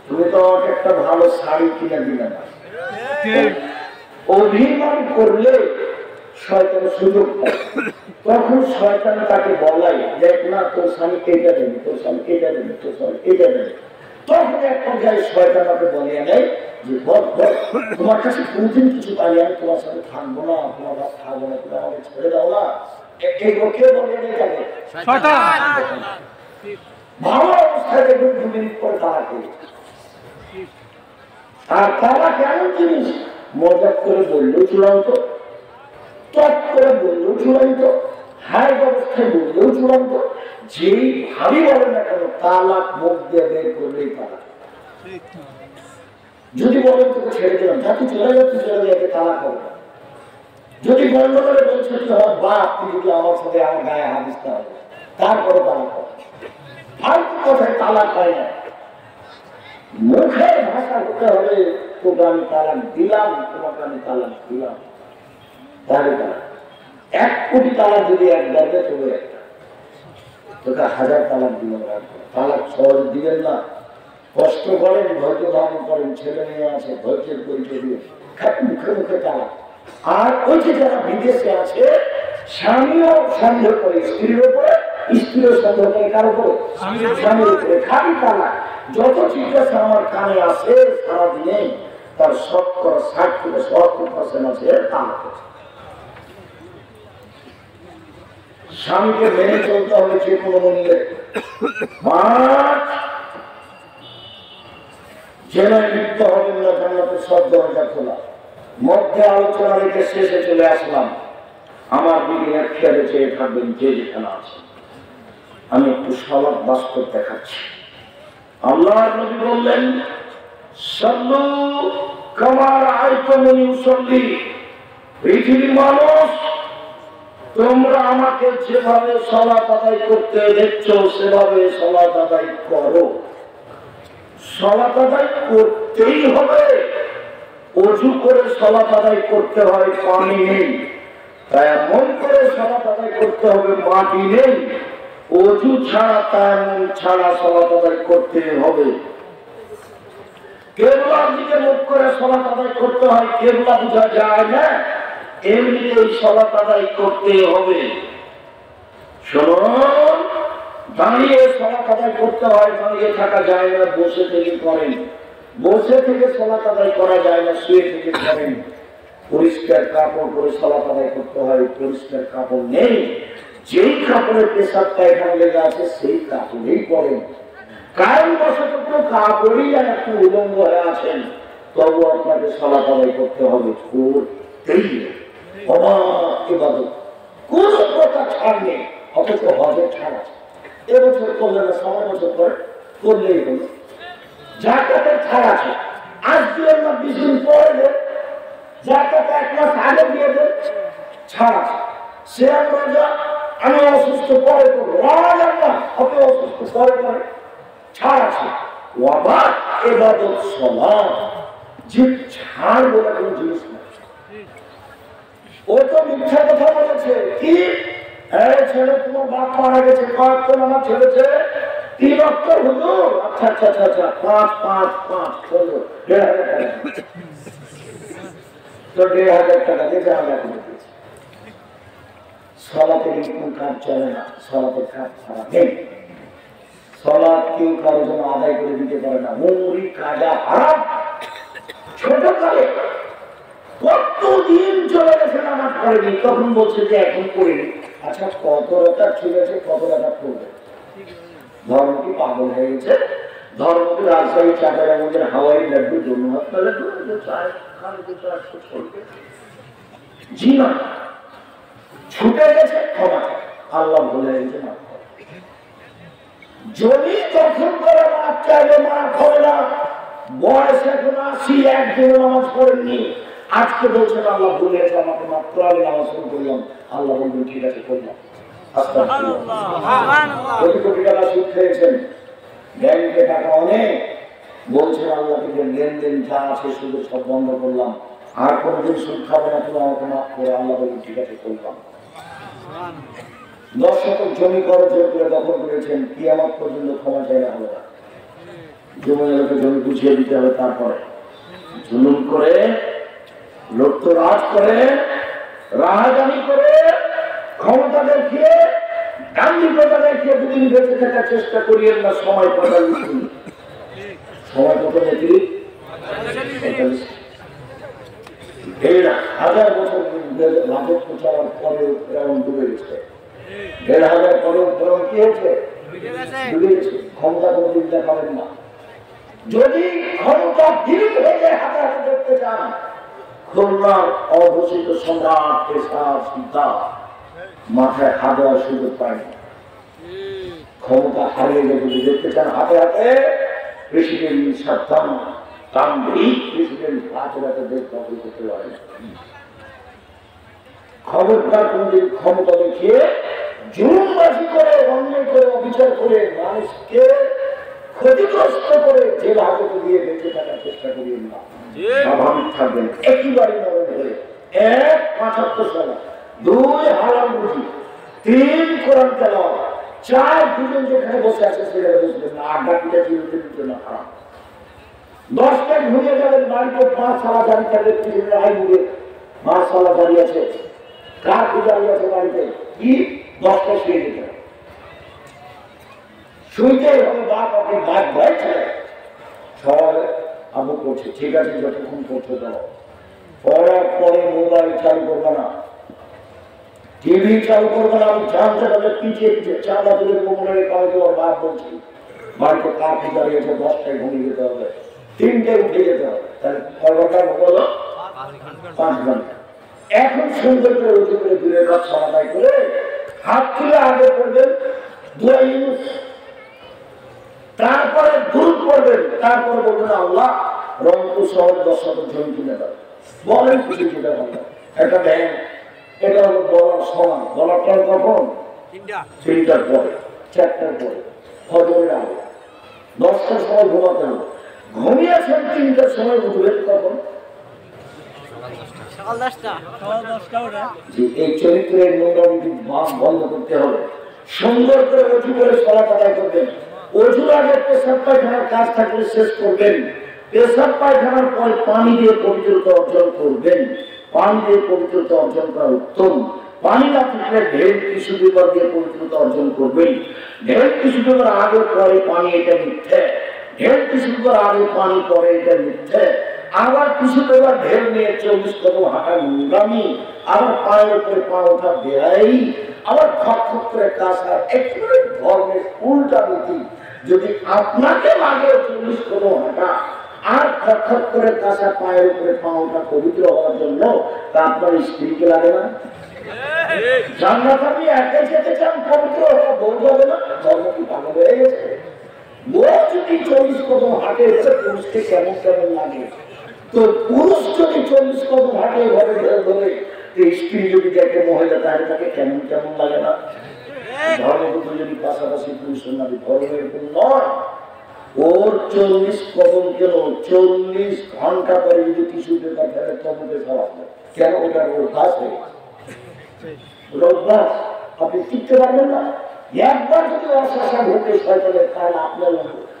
তুমি তো আমাকে একটা ভালো শাড়ি কিনে দিলে না। অভিমান করলে শয়তান সুযোগ পায়। তখন শয়তান তাকে বলাই, দেখ না তোর স্বামী এটা দেবে, তোর স্বামী এটা দেবে, তোর স্বামী এটা দেবে। তখন এক পর্যায়ে শয়তান আমাকে বলিয়ে নেয় যে তোমার কাছে কোনদিন কিছু পাই, আমি তোমার সাথে থাকবো না, তোমার কাছে থাকবো না, তুমি আমাকে ছেড়ে দাও না। এগুলো কেউ বলিয়ে নেই তাকে, ভালো অবস্থায় দেখুন 2 মিনিট পরে তারা করে। আর তারা কেমন জিনিস, মজা করে বললেও চূড়ান্ত, টপ করে বললেও চূড়ান্ত, হাই অবস্থায় বললেও চূড়ান্ত, যেই ভাবি বলে না কেন তালাক মুখ দিয়ে বের করলেই তালাক। যদি বলেন তোকে ছেড়ে দিলাম, যা তুই চলে যাচ্ছে, চলে যাবে, তালাক হবে। যদি গন্ডগোলে বলছে তুই আমার বাপ, তুই যদি আমার সাথে আমার গায়ে হাত দিতে হবে, তারপরে তালাক হবে। ফালতু কথায় তালাক হয় না, মুখের ভাষা হতে হবে, তোকে আমি তালাক দিলাম, তোমাকে আমি তালাক দিলাম, তাহলে তালাক। 1 কোটি তালাক যদি একবার দেয়, তবে একটা। তোকে 1000 তালাক দিলাম, তালাক সহজ দিবেন না, কষ্ট করেন, ধৈর্য ধারণ করেন, ছেলে মেয়ে আছে, ধৈর্যের পরিচয় দিয়ে মুখে মুখে তালাক। আর ওই যে যারা বিদেশে আছে, স্বামীও সন্দেহ করে স্ত্রীর উপরে, স্ত্রীও সন্দেহ করে কার উপরে? স্বামীর উপরে। খালি তালাক যত ঠিক আছে আমার কানে আসে সারাদিনে, তার 60 থেকে 70% আছে তালাক। স্বামীকে মেনে চলতে হবে যে কোনো মূল্যে। 5 জেলায় লিপ্ত হবেন না, জান্নাতের সব দরজা খোলা। মধ্যে আলোচনা রেখে শেষে চলে আসলাম। আমার দিকে এক খেয়ালে চেয়ে থাকবেন যে যেখানে আছে। আমি একটু সালাত বাস্তব দেখাচ্ছি। আল্লাহর নবী বললেন, সাল্লু কামা রাআইতুমুনি উসাল্লি। পৃথিবীর মানুষ, তোমরা আমাকে যেভাবে সালাত আদায় করতে দেখছো সেভাবে সালাত আদায় করো। সালাত আদায় করতেই হবে। অজু করে সালাত আদায় করতে হয়, পানি নেই, তাই এমন করে সালাত আদায় করতে হবে, মাটি নেই। অজু ছাড়া তায়াম্মুম ছাড়া সালাত আদায় করতে হবে। কিবলার দিকে মুখ করে সালাত আদায় করতে হয়, কিবলা বোঝা যায় না, এমনিতেই সালাত আদায় করতে হবে। শুনুন, দাঁড়িয়ে সালাত আদায় করতে হয়, দাঁড়িয়ে থাকা যায় না, বসে থেকে করেন। বসে থেকে সালাত আদায় করা যায় না, শুয়ে থেকে করেন। পরিষ্কার কাপড় পরে সালাত আদায় করতে হয়, পরিষ্কার কাপড় নেই, যেই কাপড়ের পেশাব পায়খানা লেগে আছে সেই কাপড়েই পরেন। কারণ বসত কোনো কাপড়ই আর একটু উলঙ্গ হয়ে আছেন, তবু আপনাকে সালাত আদায় করতে হবে, করতেই ইবাদত কোন প্রকার ছাড় নেই। অথচ হজের ছাড় আছে, এবছর করলে না, 6 বছর পর করলেই হলো। জাকাতের ছাড় আছে, আজ দিলেন না 20 দিন পরে দেন, জাকাত 1 মাস আগে দিয়ে দেন, ছাড় আছে। সে আমরা আমি অসুস্থ পরে করবো, রাজা আপনি অসুস্থ পরে করে, ছাড় আছে। ওয়াবার ইবাদত সালাত, যে ছাড় বলে কোনো জিনিস না। ও তো মিথ্যা কথা বলেছে। কি ছেলে তোমার বাপ মারা গেছে, কয়েকটা নামাজ ছেড়েছে, 3 অক্ষর হুজুর, আচ্ছা আচ্ছা আচ্ছা আচ্ছা, 5 5 5 হলো 1500 টাকা। তো 1500 টাকা দিয়ে আমরা দিয়েছি। সালাতের কোনো কাজ চলে না, সালাতের কাজ ছাড়া নেই। সালাত কেউ কারোর জন্য আদায় করে দিতে পারে না। মুড়ি কাজা হারাম। ছোটকালে কতদিন চলে গেছে নামাজ পড়েনি, তখন বলছে যে এখন পড়িনি। আচ্ছা, কত রাকাত ছুটেছে, কত রাকাত পড়বে? ধর্ম কি পাগল হয়ে গেছে? ধর্ম কি রাজশাহী চাঁদের মধ্যে হাওয়াই লাড্ডু জন্মহাত পেলে জি না, ছুটে গেছে ক্ষমা, আল্লাহ বলে গেছে না। যদি তখন করে মাপ চাইলে মাপ হবে না। বয়স এখন 80, একদিন নামাজ পড়েননি, আজকে বলছেন আল্লাহ বলেছে আমাকে মাত্র আমি নামাজ শুরু করলাম, আল্লাহ বলবেন ঠিক আছে করলাম। কোটি কোটি টাকা সুদ খেয়েছেন, ব্যাংকে টাকা অনেক, বলছেন আল্লাহ থেকে লেনদেন যা আছে শুধু সব বন্ধ করলাম, আর কোনদিন সুদ খাবে না, তুমি আমাকে মাফ করে, আল্লাহ বলবেন ঠিক আছে করলাম। 10 শতক জমি করে জোর করে দখল করেছেন, কিয়ামত পর্যন্ত ক্ষমা চাইলে হবে না। জমিগুলোকে জমি বুঝিয়ে দিতে হবে, তারপরে জুলুম করে, লোকরাজ করে, রাহাজানি করে, ক্ষমতা দেখিয়ে, গান্ধীকতা দেখিয়ে দুদিন বেঁচে থাকার চেষ্টা করিয়েন না। সময় 45 মিনিট, সময় কত নাকি 45। 1,500 বছর রাজত্ব চালার পরেও ফেরাউন ডুবে গেছে। 1,500 পরেও ফেরাউন কি হয়েছে? ডুবে গেছে। ক্ষমতা কোনদিন দেখাবেন না। যদি ক্ষমতা দীর্ঘ হয়ে যায়, হাতে হাতে দেখতে চান, খুলনার অঘোষিত সম্রাট পেশার সিদ্ধা মাথায় হাত দেওয়ার সুযোগ পায়নি। ক্ষমতা হারিয়ে গেলে যদি দেখতে চান হাতে হাতে, প্রেসিডেন্ট সাবধান, তান্ত্রিক প্রেসিডেন্ট হাতে হাতে দেখতে করতে পারে। খবরদার কোনদিন ক্ষমতা দেখিয়ে জুলুমবাজি করে, অন্যায় করে, অবিচার করে, মানুষকে ক্ষতিগ্রস্ত করে জেল হাজতে দিয়ে বেঁচে থাকার চেষ্টা করিয়েন না। স্বাভাবিক থাকবেন, একেবারে নরম হয়ে। 1 75 সালা, 2 হালাল রুজি, 3 কোরআন তেলাওয়াত, চার দুজন যেখানে বসে আছে সেখানে বসবেন না, আড্ডা পিঠা চিরদিনের জন্য হারাম। 10টায় ঘুমিয়ে যাবেন, বাড়িতে 5 সালা দাঁড়িয়ে থাকবে, পিছনে আই ঘুরে 5 সালা দাঁড়িয়ে আছে, কার কি দাঁড়িয়ে আছে বাড়িতে, কি 10টায় শুয়ে যেতে হবে, শুইতেই হবে। বাপ আপনি ভাগ ভয় ছেড়ে সবাই আবু করছে, ঠিক আছে যতক্ষণ করছে দাও, পড়ার পরে মোবাইল চালু করবে না, টিভি চালু করবে না। আমি জানতে পারলে পিছিয়ে পিছিয়ে চাঁদা তুলে কোমরের কাছে ওর বাপ বলছি বাড়িতে কাকি দাঁড়িয়েছে, 10টায় ঘুমিয়ে যেতে হবে, 3টায় উঠে যেতে হবে, তাহলে কয় ঘন্টা হলো? 5 ঘন্টা। এখন সুন্দর করে উঠে করে দূরের রাত সমাধান করে হাত তুলে আগে করবেন দোয়া ইউনুস, তারপরে দূর করবেন, তারপরে বলবেন আল্লাহ রংপুর শহর 10 জমি কিনে দাও, বলেন কিছু যেটা বলবেন। একটা ব্যাংক, এটা হলো বলার সমান, বলার টাইম কখন? 3টার পরে, 4টার পরে, ফজরের আগে, 10টার সময় ঘুমাতে হবে। ঘুমিয়েছেন 3টার সময় উঠবেন কখন? সকাল 10টা। এই চরিত্রের নোংরামি বন্ধ করতে হবে। সুন্দর করে উঠি করে সালাত আদায় করবেন। অজুর আগে পেশাব পায়খানার কাজ থাকলে শেষ করবেন, পেশাব পায়খানার পর পানি দিয়ে পবিত্রতা অর্জন করবেন। পানি দিয়ে পবিত্রতা অর্জন করা উত্তম। পানি না থাকলে ঢের টিস্যু পেপার দিয়ে পবিত্রতা অর্জন করবেন। ঢের টিস্যু পেপার আগে পরে পানি, এটা মিথ্যে। ঢের টিস্যু পেপার আগে পানি পরে, এটা মিথ্যে। আবার টিস্যু পেপার ঢের নিয়ে 24 কদম হাঁটা নোংরামি, আবার পায়ের উপরে পা ওঠা বেড়াই, আবার খপ খপ করে কাঁচা, একেবারে ধর্মের উল্টা নীতি। যদি আপনাকে লাগে 24 কদম হাঁটা আর খপ খপ করে কাঁচা পায়ের উপরে পা ওঠা পবিত্র হওয়ার জন্য, তা আপনার স্ত্রীকে লাগে না? জান্নাত আপনি একা যেতে চান, পবিত্র হওয়া বলতে হবে না? ধর্ম কি ভালো হয়ে গেছে? বউ যদি 24 কদম হাঁটে, পুরুষকে কেমন কেমন লাগে? তো পুরুষ যদি 24 কদম হাঁটে ঘরে ধরে ধরে, স্ত্রী যদি দেখে মহিলা, তাহলে তাকে কেমন কেমন লাগে না? ধর্মগুলো যদি পাশাপাশি পুরুষের নামে ধর্ম এরকম নয়। ওর 24 কদম কেন, 40 ঘন্টা পরে যদি কিছু পেপার ফেলে তবে খারাপ হয় কেন? ওটা অভ্যাস হয়ে অভ্যাস, আপনি টিকতে পারবেন না। একবার যদি অশাসন ঢুকে শয়তানের, তাহলে আপনার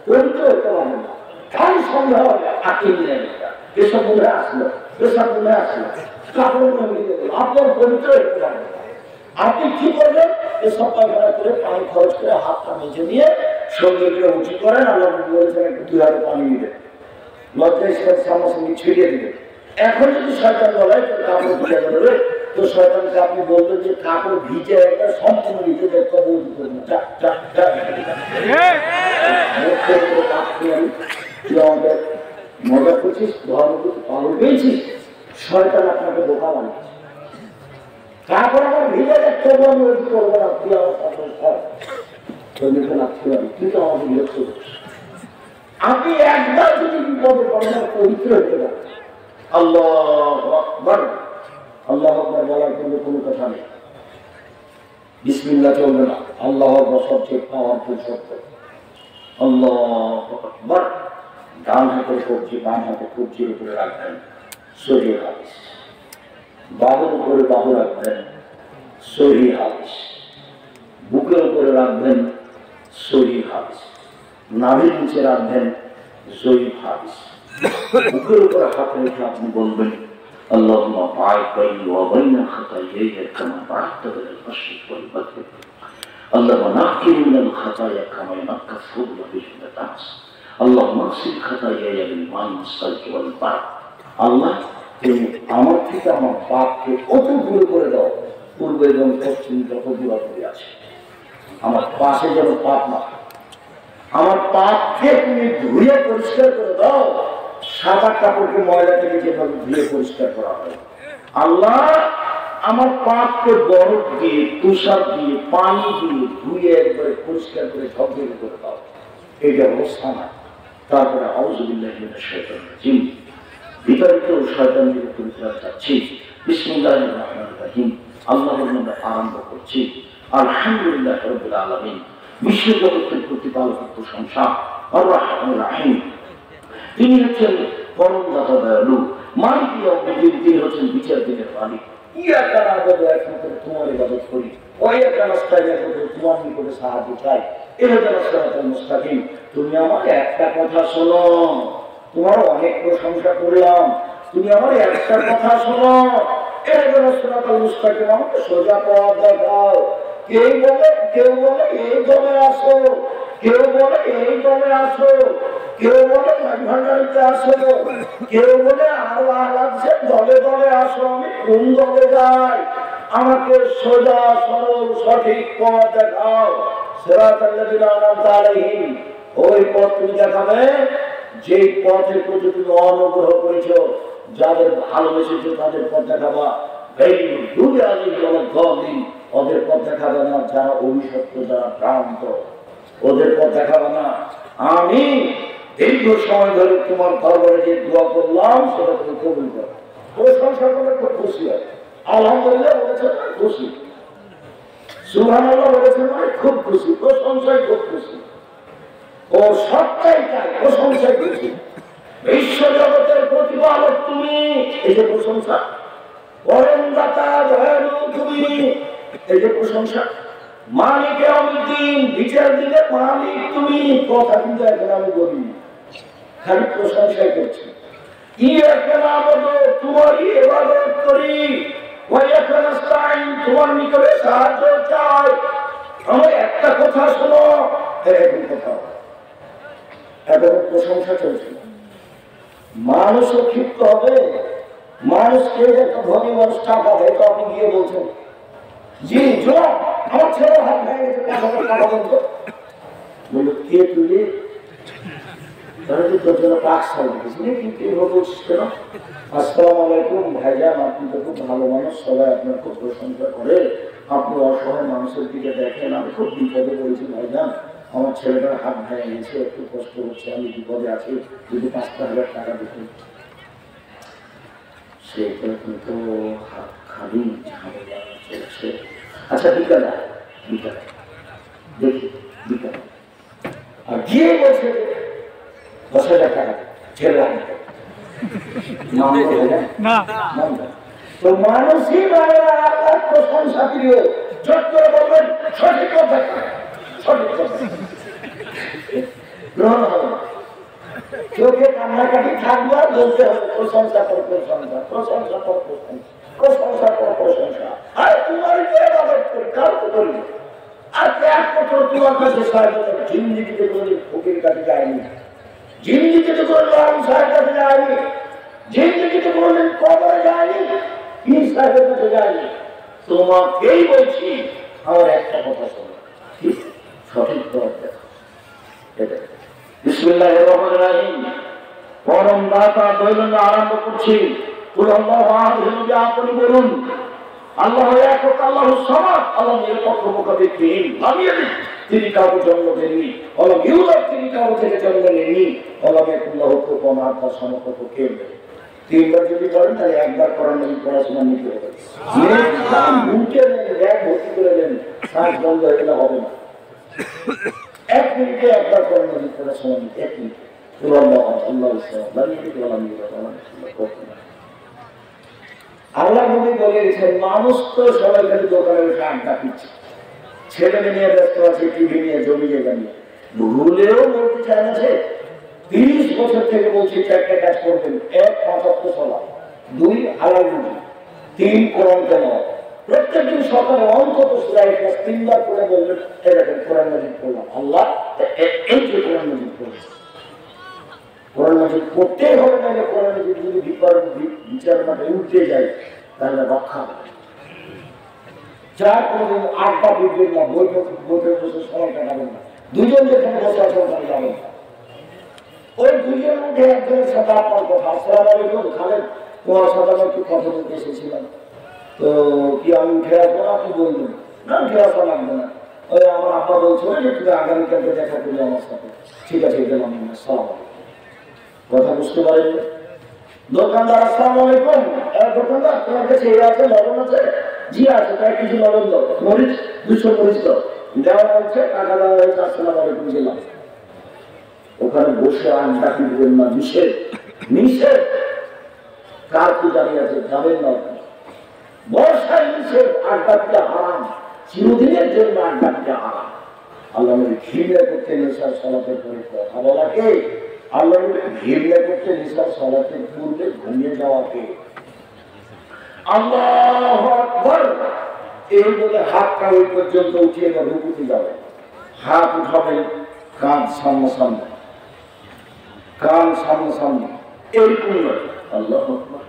পবিত্র হতে পারবেন না। খালি সন্দেহ আকিল নেই, এসব মনে আসলো, এসব মনে আসলো, কাপড় মনে আপনার পবিত্র হতে পারবেন না। আপনি কি করবেন? এসব পায়খানা করে পানি খরচ করে হাতটা মেঝে নিয়ে সঙ্গে করে উঁচু করেন, আল্লাহ বলেছেন একটু 2 হাতে পানি দিবেন, লজ্জায় সামনাসামনি ছিটিয়ে দিবেন। এখন যদি শয়তান বলে তো কাপড় ভিজে যাবে, তো শয়তানকে আপনি বলবেন যে কাপড় ভিজে একটা সম্পূর্ণ ভিজে একটা বৌদ্ধ করবেন, মজা করছিস, ধর্ম পালন পেয়েছিস, শয়তান আপনাকে বোকা বানিয়েছে। তারপর আবার ভিজে দেখতে হবে, আমি ওই করবো না, তুই আমার কিন্তু আমাকে বিরক্ত করছিস। আপনি একবার যদি বিপদে পড়েন, পবিত্র হতে পারেন। আল্লাহু আকবার, আল্লাহু আকবার বলার কিন্তু কোনো কথা নেই, বিসমিল্লাহ চলবে না। আল্লাহু আকবার সবচেয়ে পাওয়ারফুল শব্দ। আল্লাহু আকবার। ডান হাতে সবজি, বাম হাতে কবজির উপরে রাখবেন, সহিহ হাদিস। বাহুর উপরে বাহু রাখবেন, সহিহ হাদিস। বুকের উপরে রাখবেন, সহিহ হাদিস। নাভির নিচে রাখবেন, সহিহ হাদিস। বুকের উপরে হাত রেখে আপনি বলবেন আল্লাহুম্মা বা'িদ বাইনি ওয়া বাইনা খাতায়ায়া কামা বা'আদতা বাইনাল মাশরিকি ওয়াল মাগরিব। আল্লাহুম্মা নাক্কিনি মিনাল খাতায়া কামা ইয়ানক্কা আস-সাবু মিনাল দানস। আল্লাহুম্মা আগসিল খাতায়ায়া বিল মা'i ওয়াস-সালজি ওয়াল বারদ। আল্লাহ, তুমি আমার থেকে আমার পাপকে অত দূর করে দাও, পূর্ব এবং পশ্চিম যত দূরাদূরি আছে, আমার পাশে যেন পাপ না। আমার পাপকে তুমি ধুয়ে পরিষ্কার করে দাও, সাদা কাপড়কে ময়লা থেকে যেভাবে ধুয়ে পরিষ্কার করা হয়। আল্লাহ, আমার পাপকে বরফ দিয়ে, তুষার দিয়ে, পানি দিয়ে ধুয়ে একবারে পরিষ্কার করে ঝকঝকে করে দাও। এটা অবস্থা না। তারপরে আউযু বিল্লাহি মিনাশ শাইতানির রাজীম, বিতাড়িত শয়তানের পরিত্রাণ চাচ্ছি। বিসমিল্লাহির রহমানির রহিম, আল্লাহর নামে আরম্ভ করছি। আলহামদুলিল্লাহি রাব্বিল আলামিন, বিশ্বজগতের প্রতিপালক প্রশংসা। আর রহমানির রহিম, তিনি হচ্ছেন পরম দাতা দয়ালু। মালিক ইয়াউমিদ্দিন, তিনি হচ্ছেন বিচার দিনের মালিক। ইয়াকা না'বুদু, একমাত্র তোমার ইবাদত করি। ওই একটা রাস্তায় তোমার নিকটে সাহায্য চাই, এটা রাস্তাটা মুস্তাকিম। তুমি আমাকে একটা কথা শোনো, তোমার অনেক প্রশংসা করলাম, তুমি আমার একটা কথা শোনো, এটা রাস্তাটা মুস্তাকিম, আমাকে সোজা পথ দেখাও। কেউ বলে এই দলে আসো, কেউ বলে এই দলে আসো, কেউ বলে ভান্ডারিতে আসো, কেউ বলে আরো আলাদা দলে দলে আসো। আমি কোন দলে যাই? আমাকে সোজা সরল সঠিক পথ দেখাও। সিরাতাল্লাযিনা আনআমতা আলাইহিম, ওই পথ তুমি দেখাবে যে পথের প্রতি তুমি অনুগ্রহ করেছো, যাদের ভালোবেসেছো তাদের পথ দেখাবা। ওদের পথ দেখাবে না যারা অভিশপ্ত, যারা ভ্রান্ত, ওদের পথ দেখাবে না। আমি দীর্ঘ সময় ধরে তোমার দরবারে যে দোয়া করলাম সেটা তুমি কবুল করো। প্রশংসা করলে খুব খুশি হয়। আলহামদুলিল্লাহ বলেছেন খুশি, সুবহানাল্লাহ বলেছেন মানে খুব খুশি, প্রশংসায় খুব খুশি। ও সবটাই তাই, প্রশংসায় খুশি। বিশ্ব জগতের প্রতিপালক তুমি, এই যে প্রশংসা। পরমদাতা দয়ালু তুমি, এই যে প্রশংসা। মালিক ইয়াউমিদ্দিন, বিচার দিনের মালিক তুমি। কথা কিন্তু এখন আমি বলি, খালি প্রশংসাই করছি। ইয়াকা না'বুদু, তোমারই ইবাদত করি। ওয়া ইয়াকা নাস্তাঈন, তোমার নিকটে সাহায্য চাই। আমার একটা কথা শোনো, এরকম কথা। এখন প্রশংসা চলছে। মানুষও ক্ষিপ্ত হবে। মানুষকে একটা ধনী মানুষ টাকা দেয়, তো আপনি গিয়ে বলছেন জি জোর আমার ছেলের হাত ভেঙে গেছে, টাকা বলতো বললো কে তুলে তোর জন্য পাক সাল দিয়েছি কিন্তু এভাবে বলছিস কেন? আসসালামু আলাইকুম ভাইজান, আপনি তো খুব ভালো মানুষ, সবাই আপনার খুব প্রশংসা করে, আপনি অসহায় মানুষের দিকে দেখেন। আমি খুব বিপদে পড়েছি ভাইজান, আমার ছেলেটার হাত ভেঙে গেছে, একটু কষ্ট হচ্ছে, আমি বিপদে আছি, যদি 5,000 টাকা দিতেন। সেটা কিন্তু খালি ঝামেলা চলছে। আচ্ছা বিকালে দেখি বিকালে, আর গিয়ে বলছে 10,000 টাকা ছেলে তো মানুষই প্রশংসা প্রিয়, চট করে বলবেন সঠিক কথা, সঠিক কথা গ্রহণ হবে। চোখে কান্নাকাটি থাকবে, আর বলতে হবে প্রশংসা কর প্রশংসা, প্রশংসা কর প্রশংসা, প্রশংসা কর প্রশংসা। আর তোমার যে আবাদ করি কার তো করি না। আর এক বছর তোমার কাছে সাহায্য করে, জিন্দিগিতে কোনো ফকির কাছে যায়নি, জিন্দিগিতে কোনো লাম সাহেব কাছে যায়নি, জিন্দিগিতে কোনোদিন কবরে যায়নি, পীর সাহেবের কাছে যায়নি। তোমাকেই বলছি আমার একটা কথা শোনো, সঠিক পথ দেখো। এটা বিসমিল্লাহির রহমানির রহিম। পরম দাতা দৈনন্দিন আরম্ভ করছি। কুল আল্লাহু আহাদ, আপনি বলুন আল্লাহ এক, আল্লাহু সামাদ, আল্লাহ নিরপেক্ষ মুখাপেক্ষহীন, আমি তিনি কাউকে জন্ম দেননি, আল্লাহ ইউলাদ, তিনি কারো থেকে জন্ম নেননি, আল্লাহ ইয়াকুল্লাহু কুফুয়ান আহাদ, তার সমকক্ষ কেউ নেই। 3বার যদি করেন তাহলে একবার করার নেই, পড়াশোনা নিতে হবে। মুখে ব্যাগ ভর্তি করে দেন, শ্বাস বন্ধ হয়ে গেলে হবে না। 1 মিনিটে একবার করেন নেই, পড়াশোনা নিতে 1 মিনিটে। আল্লাহ নবী বলে গেছেন মানুষ তো সবাই খালি দোকানে বসে আড্ডা দিচ্ছে, ছেলে নিয়ে ব্যস্ত আছে, টিভি নিয়ে, জমি জায়গা নিয়ে। ভুলেও বলতে চায় না যে 30 বছর থেকে বলছি 4টা কাজ করবেন। 1 5 ওয়াক্ত সালাত, 2 হালাল রুজি, 3 কোরআন তেলাওয়াত। প্রত্যেকদিন সকালে অন্তত সূরা ইখলাস 3বার পড়ে বলবেন এরকম কোরআন মাজিদ পড়লাম, আল্লাহ এই যে কোরআন মাজিদ পড়েছে। কোরআন মাজিদ পড়তেই হবে, না কোরআন মাজিদ যদি বিচার মাঠে উঠতে যায় তাহলে রক্ষা হবে। যার কোনোদিন আড্ডা বিদ্যুৎ না, বৈঠক বসে সময় কাটাবেন না, দুজন যেখানে বসে আছে ওখানে যাবেন না। ওই দুজনের মধ্যে একজনের সাথে আপনার কথা, আসসালামু আলাইকুম খালেদ, তোমার সাথে আমি একটু কথা বলতে এসেছিলাম, তো কি আমি উঠে আসবো না? আপনি বলবেন না উঠে আসা লাগবে না, ওই আমার আব্বা বলছিল যে তুমি আগামীকালকে দেখা করবে আমার সাথে। ঠিক আছে গেলাম, আসসালামু আলাইকুম। কথা বুঝতে পারেন? দোকানদার আসসালামু আলাইকুম, দোকানদার তোমার কাছে এই আছে, লবণ আছে? জি আছে, তাই কিছু লবণ দাও, মরিচ 200 মরিচ দাও। দেওয়া হচ্ছে, টাকা দেওয়া হয়েছে, আসসালামু আলাইকুম গেলাম। ওখানে বসে আড্ডা দিবেন না, নিষেধ, নিষেধ। কার কি দাঁড়িয়ে আছে যাবেন না, বর্ষায় নিষেধ, আড্ডা দিতে হারাম, চিরদিনের জন্য আড্ডা হারাম। আল্লাহ নবী ঘৃণা করতে নিসার সালাতের পরে কথা বলাকে, আল্লাহ নবী ঘৃণা করতে নিসার সালাতের পূর্বে ঘুমিয়ে যাওয়াকে। আল্লাহু আকবার এই বলে হাতটা ওই পর্যন্ত উঠিয়ে রুকুতে যাবে, হাত উঠাবেন, কান সামনাসামনি, কান সামনাসামনি, এরকম নয় আল্লাহু আকবার,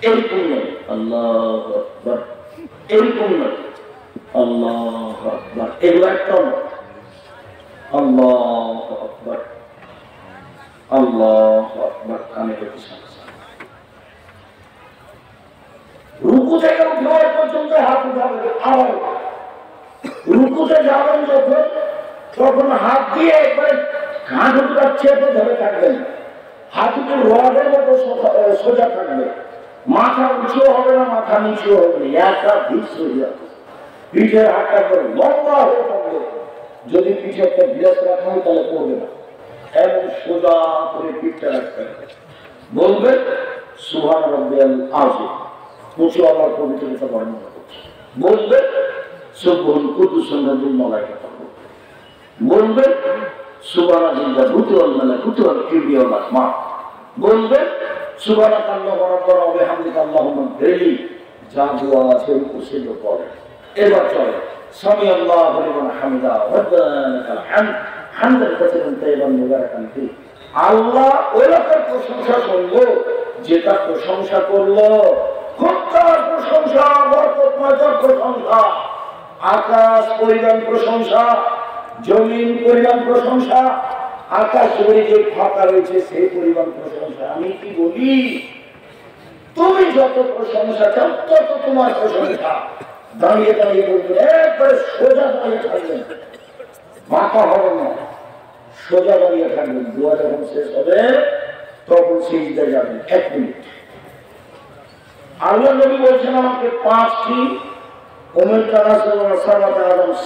এরকম নয় আল্লাহু আকবার, এরকম নয় আল্লাহু আকবার, এগুলো একটা নয়। আল্লাহু আকবার, আল্লাহু আকবার, কানে করতে রুকু থেকে উঠার পর্যন্ত হাত উঠাবেন। আর রুকুতে যাবেন যখন, তখন হাত দিয়ে একবারে কাঁধ উঠাচ্ছে ধরে থাকবেন, হাত উঠে রডের মতো সোজা থাকবে, মাথা উঁচু হবে না, মাথা নিচু হবে না, একটা ভিড় সোজা, পিঠের হাতটা করে লম্বা হয়ে থাকবে। যদি পিঠে একটা বিরাজ রাখা হয় তাহলে করবে না, এমন সোজা করে পিঠটা রাখতে হবে। বলবেন সুবহান রাব্বিয়াল আযীম, উঁচু আমার পবিত্রতা বর্ণনা করছে। বলবেন সুবহান কুদ্দুসুন রাব্বুল মালায়েকা, বলবেন সুবহানাল্লাহ ভূতুল মালাকুতু ওয়াল কিবরিয়া ওয়াল আসমা, বলবেন সুবহানাল্লাহু রাব্বানা ওয়া বিহামদিহি আল্লাহুম্মা গফিরলি, যা দোয়া আছে উসিল করে। এবার চলে সামি আল্লাহু লিমান হামিদা ওয়াদানাকাল হামদ হামদান কাসীরান তাইয়িবান মুবারাকান ফি। আল্লাহ ওই লোকের প্রশংসা করলো যেটা প্রশংসা করলো, খুব তার প্রশংসা, বরকতময় প্রশংসা, আকাশ পরিমাণ প্রশংসা, জমিন পরিমাণ প্রশংসা, আকাশ জমিনে যে ফাঁকা রয়েছে সেই পরিমাণ প্রশংসা। আমি কি বলি, তুমি যত প্রশংসা চাও তত তোমার প্রশংসা। দাঁড়িয়ে দাঁড়িয়ে বলবেন, একবারে সোজা দাঁড়িয়ে থাকবেন, মাথা হবে না, সোজা দাঁড়িয়ে থাকবেন। দোয়া যখন শেষ হবে তখন সিজদা যাবেন 1 মিনিট। আল্লাহ নবী বলছেন আমাকে 5টি ওমের তারা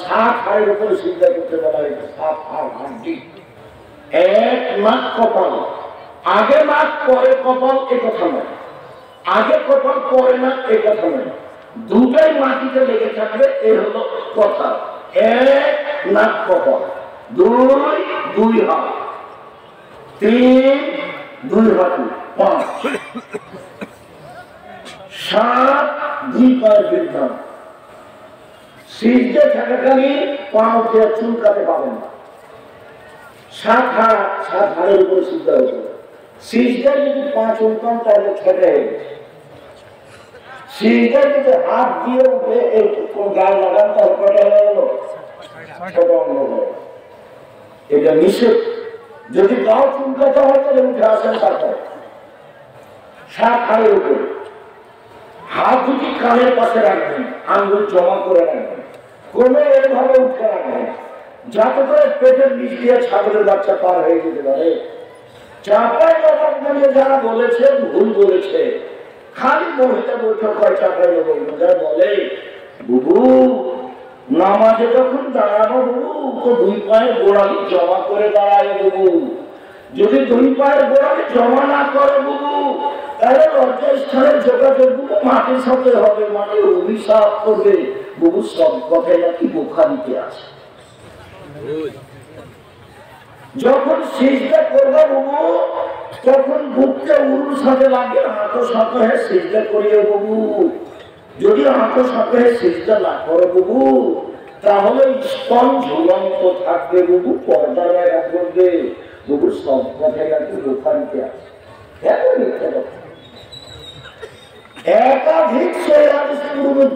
7 হাড়ের উপরে সিজদা করতে বলা হয়েছে। 7 হাড়, 1 নাক কপাল, আগে নাক পরে কপাল, এ কথা নয়, আগে কপাল পরে নাক, এ কথা নয়, দুটাই মাটিতে লেগে থাকবে, এ হলো কথা। 1 নাক কপাল, 2 হাত, 3 2 হাঁটু, 5 7 2 পায়ের বৃদ্ধা। সিজদে থাকাকালীন পা উঠে চুলকাতে পাবেন না। 7 হাড়ের উপরে সিজদা হতে হবে। সিজদায় যদি পা চুলকান তাহলে ছোট হয়ে গেছে। সিজদায় যদি হাত দিয়ে উঠে এই গায়ে লাগান তাহলে কটা হয়ে গেল, ছোট অঙ্গ হয়ে। এটা নিষেধ। যদি গাও চুলকাতে হয় তাহলে উঠে আসেন তারপরে। 7 হাড়ের উপরে হাত দুটি কানের পাশে রাখবেন, আঙ্গুল জমা করে রাখবেন, ক্রমে এইভাবে উঠে রাখবেন যাতে করে পেটের নিচ দিয়ে ছাগলের বাচ্চা পার হয়ে যেতে পারে। চাপাই বাবার নামে যারা বলেছে ভুল বলেছে, খালি মহিলা বৈঠক হয় চাপাই বাবা, যারা বলে বুবু নামাজে যখন দাঁড়াবো বুবু তো 2 পায়ের গোড়ালি জমা করে দাঁড়ায় বুবু, যদি 2 পায়ের গোড়ালি জমা না করে বুবু তাহলে লজ্জাস্থানের যোগাযোগ মাটির সাথে হবে, মাটি অভিশাপ করবে বুবু। সব কথাই নাকি বুখারীতে আছে। যখন সিজদা করবে বুবু তখন বুককে উরুর সাথে লাগে, হাঁটো সাঁটো হয়ে সিজদা করিয়ে বুবু। যদি হাঁটো সাঁটো হয়ে সিজদা না করে বুবু তাহলে স্তন ঝুলন্ত থাকবে বুবু, পর্দা লাগা করবে বুবু। সব কথাই নাকি বুখারীতে আছে। একাধিক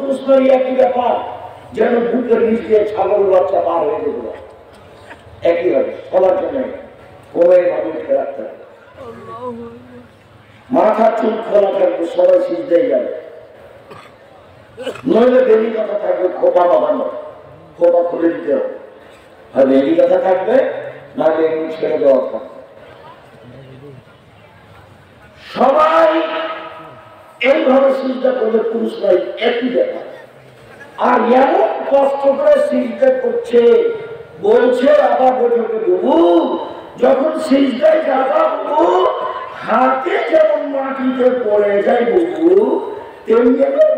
প্রশ্ন একই ব্যাপার, যেন বুকের নিচ দিয়ে ছাগল বাচ্চা পার হয়ে যেতে পারে। একইভাবে সবার জন্য কোনোভাবে উঠে রাখতে হবে, মাথা চুল খোলা থাকবে, সবাই সিজদায় যাবে, নইলে বেলি কথা থাকবে, খোপা বাঁধানো, খোপা খুলে দিতে হবে। আর বেলি কথা থাকবে না বেলি ছেড়ে দেওয়া থাকবে। সবাই এইভাবে সিজদা করবে, পুরুষ নাই, একই ব্যাপার। আর এমন কষ্ট করে সিজদা করছে, বলছে আবার বৈঠকে বুবু যখন সিজদায় যাবা বুবু হাতে যেমন মাটিতে পড়ে যায় বুবু,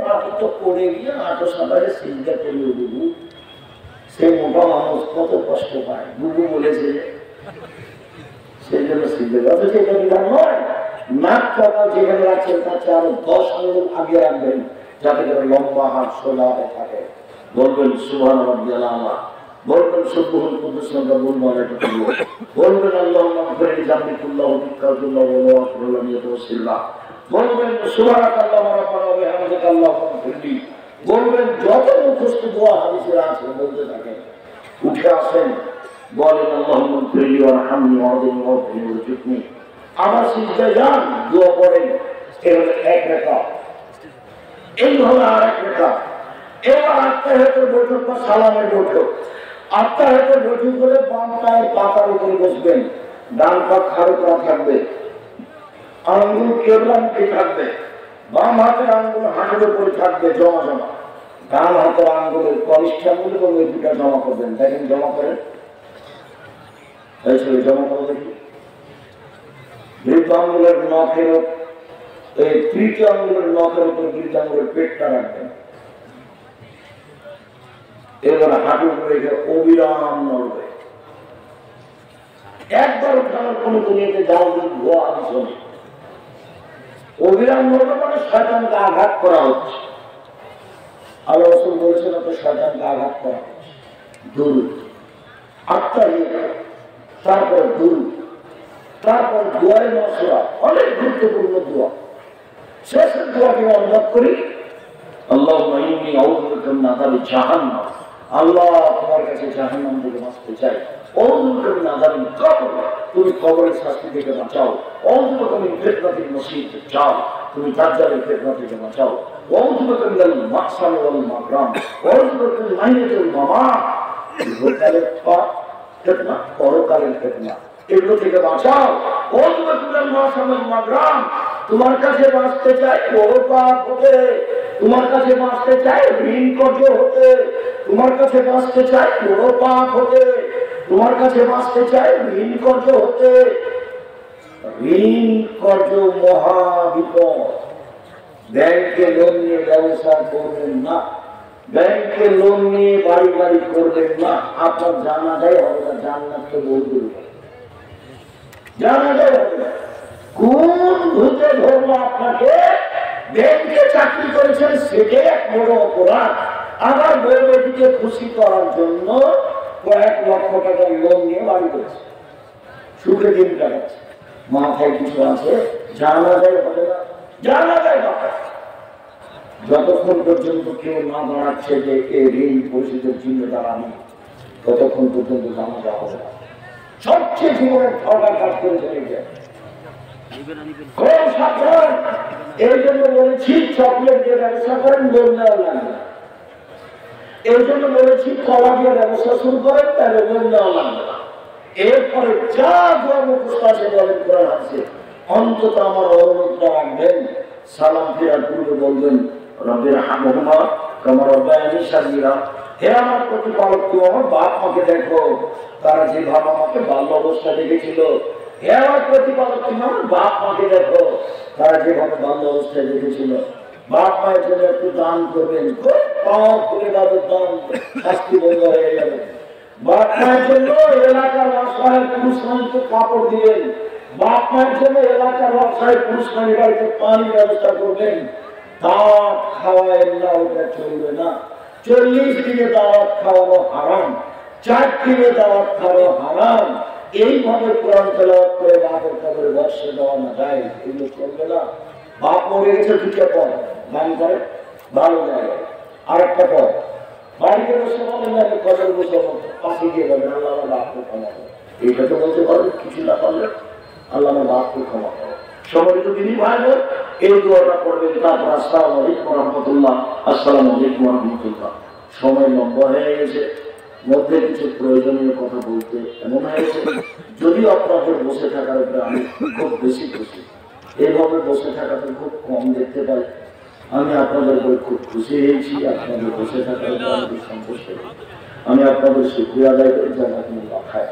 মাটি তো পড়ে গিয়ে আটো সাবারে সিজদা করিয়ে বুবু, সে মোটা মানুষ কত কষ্ট পায়, বুবু বলেছে সেই জন্য সিজদা। অথচ এটা বিধান নয়। নাক কপাল যেখানে রাখছেন তার চেয়ে আরো 10 আঙ্গুল আগে রাখবেন, যাতে করে লম্বা হাত সোজা হাতে থাকে। বলবেন সুবহান রাব্বিয়াল আলা, বলবেন সুবহুল কুদ্দুস রাব্বুল মালাইকাতু, বলবেন আল্লাহুম্মা গফিরলি যামবি কুল্লাহু বিকাল্লাহু ওয়া আফরুল্লাহ ইয়াতওয়াসিল্লাহ, বলবেন সুবহানাকাল্লাহুম্মা রাব্বানা ওয়া বিহামদিকা আল্লাহুম্মা গফিরলি, বলবেন যত মুখস্থ দোয়া হাদিসে আছে বলতে থাকেন। উঠে আসেন, বলেন আল্লাহুম্মা গফিরলি ওয়ারহামনি ওয়াহদিনি ওয়াহদিনি ওয়ারযুকনি। আবার সিজদায় যান, দোয়া পড়েন। এর এক রাকাত, এই হলো আর এক রাকাত। এবার আত্মাহিয়াতের বৈঠক বা সালামের বৈঠক। আত্মাহিয়াতের বৈঠক করে বাম পায়ের পাতার উপরে বসবেন, ডান পা খাড়ে করা থাকবে, আঙ্গুল কেবলামুখী থাকবে, বাম হাতের আঙ্গুল হাঁটুর উপরে থাকবে জমা জমা, ডান হাতের আঙ্গুলের কনিষ্ঠ আঙ্গুল এবং এই দুটা জমা করবেন। দেখেন জমা করেন, জমা করে দেখি। বৃদ্ধ আঙ্গুলের নখের, এই তৃতীয় আঙ্গুলের নখের উপর বৃদ্ধ আঙ্গুলের পেটটা রাখবেন। এবার হাঁটুর উপরে অবিরাম নড়বে। একবার উঠানোর কোন দুনিয়াতে যাও ধোয়া আলোচনা, অবিরাম নড়বে মানে শয়তানকে আঘাত করা হচ্ছে। আল্লাহ রাসূল বলেছেন তো শয়তানকে আঘাত করা হচ্ছে। দুরূদ, আত্মাহিয়াত, তারপর দুরূদ, তারপর দোয়ায়ে মাসুরা, অনেক গুরুত্বপূর্ণ দোয়া। শেষের দোয়াকে অনুবাদ করি, আল্লাহুম্মা ইন্নী আউযু বিকা মিন আযাবি জাহান্নাম, আল্লাহ তোমার কাছে জাহান্নাম থেকে বাঁচতে চাই। আউযু বিকা মিন আযাবিল কবর, তুমি কবরের শাস্তি থেকে বাঁচাও। আউযু বিকা মিন ফিতনাতিল মসীহ দাজ্জাল, তুমি দাজ্জালের ফিতনা থেকে বাঁচাও। আউযু বিকা মিনাল মাকসাম ওয়াল মাগরাম, আউযু বিকা মিন মাইয়াতিল মামাত, ইহকালের ফিতনা, পরকালের ফিতনা, এগুলো থেকে বাঁচাও। আউযু বিকা মিনাল মাকসাম ওয়াল মাগরাম, তোমার কাছে বাঁচতে চাই বড় পাপ হতে, তোমার কাছে বাঁচতে চাই ঋণ কর্য হতে, তোমার কাছে বাঁচতে চাই বড় পাপ হতে, তোমার কাছে বাঁচতে চাই ঋণ কর্য হতে। ঋণ কর্য মহা বিপদ। ব্যাংকে লোন নিয়ে ব্যবসা করবেন না, ব্যাংকে লোন নিয়ে বাড়ি বাড়ি করবেন না। আপনার জানা যায় হবে না, জান্নাতকে বলতে জানা যায় হবে না। কোন ভূতে ধরলো আপনাকে? ব্যাংকে চাকরি করেছেন সেটাই এক বড় অপরাধ। আবার বউকে খুশি করার জন্য কয়েক লক্ষ টাকার লোন নিয়ে বাড়ি করেছে, সুখে দিন কাটাচ্ছে। মাথায় কিছু আছে, জানা যায় হবে না, জানা যায় না। যতক্ষণ পর্যন্ত কেউ না দাঁড়াচ্ছে যে এই ঋণ পরিশোধের জিম্মেদার আমি, ততক্ষণ পর্যন্ত জানা যাওয়া হবে না। সবচেয়ে জীবনের ঠকা কাজ করে চলে যায়। এই জন্য বলেছি চকলেট দিয়ে ব্যবসা করেন, লোন দেওয়া লাগবে। এই জন্য বলেছি কলা দিয়ে ব্যবসা শুরু করেন, তাহলে লোন দেওয়া লাগবে না। এরপরে যা মুখস্থ আছে বলেন করা আছে, অন্তত আমার অনুরোধটা রাখবেন। সালাম ফেরার পূর্বে বলবেন রব্বির হামহুমা কামা রাব্বায়ানি সাগীরা, হে আমার প্রতিপালক তুমি আমার বাপ মাকে দেখো, তারা যেভাবে আমাকে বাল্য অবস্থা দেখেছিল। হে আমার প্রতিপালক তুমি আমার বাপ মাকে দেখো, তারা যেভাবে বাল্য অবস্থায় দেখেছিল। বাপ মায়ের জন্য একটু দান করবেন, শাস্তি বন্ধ হয়ে যাবে। বাপ মায়ের জন্য এলাকার অসহায় পুরুষ মানুষকে কাপড় দিবেন, বাপ মায়ের জন্য এলাকার অসহায় পুরুষ মানুষ বাড়িতে পানির ব্যবস্থা করবেন। দাওয়াত খাওয়ায় না, ওটা চলবে না। 40 দিনে দাওয়াত খাওয়ানো হারাম, 4 দিনে দাওয়াত খাওয়ানো হারাম। এইভাবে কোরআন তেলাওয়াত করে বাপের কবরে বর্ষে দেওয়া না যায়, এগুলো চলবে না। বাপ মরে গেছে, দুটো পর দান করে ভালো জায়গায়। আরেকটা পর বাড়িতে বসে বলেন না, কবর বসে পাশে গিয়ে বলেন আল্লাহ আমার বাপকে ক্ষমা করো। এইটা তো বলতে পারবেন, কিছু না পারলে আল্লাহ আমার বাপকে ক্ষমা করো। সম্মানিত দিদি ভাই বোন, এই দোয়াটা করবেন। তারপর আসসালামু আলাইকুম ওয়া রাহমাতুল্লাহ, আসসালামু আলাইকুম ওয়া রাহমাতুল্লাহ। সময় লম্বা হয়ে গেছে, মধ্যে কিছু প্রয়োজনীয় কথা বলতে এমন হয়েছে। যদিও আপনাদের বসে থাকার উপরে আমি খুব বেশি খুশি, এইভাবে বসে থাকাতে খুব কম দেখতে পাই। আমি আপনাদের উপরে খুব খুশি হয়েছি, আপনাদের বসে থাকার উপরে আমি সন্তুষ্ট। আমি আপনাদের শুকরিয়া আদায় করি যারা আপনি রাখায়।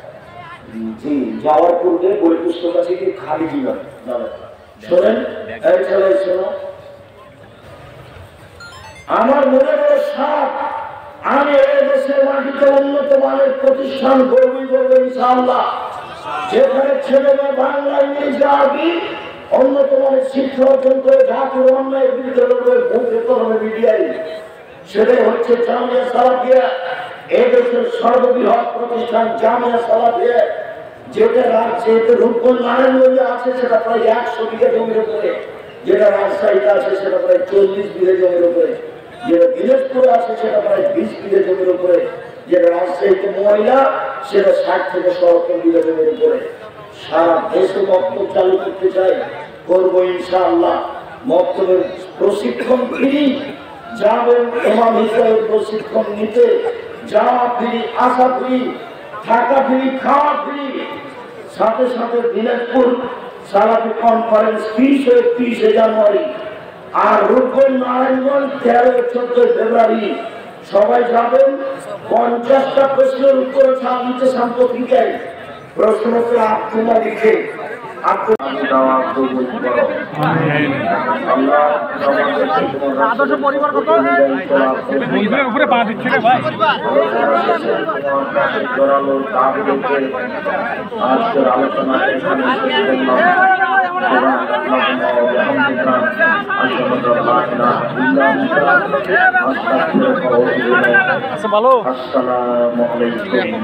জি, যাওয়ার পূর্বে বই পুস্তক আছে কি খালি জীবন শোনেন, এই ছেলে শোনো, আমার মনে বড় সাপ, আমি এই দেশের মাটিতে উন্নত মানের প্রতিষ্ঠান গড়বই করবো ইনশাআল্লাহ, যেখানে ছেলে মেয়ে বাংলা ইংরেজি আরবি উন্নত মানের শিক্ষা অর্জন করে জাতির অন্যায়ের বিরুদ্ধে লড়বে, ভোট দিতে হবে মিডিয়ায়। সেটাই হচ্ছে জামিয়া সালাফিয়া, এই দেশের সর্ববৃহৎ প্রতিষ্ঠান জামিয়া সালাফিয়া, যেটা রাজশাহীতে রূপগঞ্জ নারায়ণগঞ্জে আছে সেটা প্রায় 100 বিঘা জমির উপরে, যেটা রাজশাহীতে আছে সেটা প্রায় 40 বিঘা জমির উপরে, যেটা দিনাজপুরে আছে সেটা প্রায় 20 বিঘা জমির উপরে, যেটা রাজশাহীতে মহিলা সেটা 60 থেকে 70 বিঘা জমির উপরে। সারা দেশে মক্তব চালু করতে চাই, করবো ইনশাআল্লাহ। মক্তবের প্রশিক্ষণ ফ্রি, যাবেন ইমাম হিসেবে প্রশিক্ষণ নিতে, যাওয়া ফ্রি, আসা ফ্রি, থাকা ফ্রি, খাওয়া ফ্রি। সাথে সাথে দিনাজপুর সালাফি কনফারেন্স 30 জানুয়ারি, আর রূপগঞ্জ নারায়ণগঞ্জ 13-14 ফেব্রুয়ারি। সবাই যাবেন। 50টা প্রশ্নের উত্তর ছাড়িতে সাম্প্রতিকায় প্রশ্নোত্তর আত্মা লিখে আদর্শ পরিবার কত উপরে পা দিচ্ছে রে ভাই। আজকের আলোচনা ভালো। আসসালামু আলাইকুম।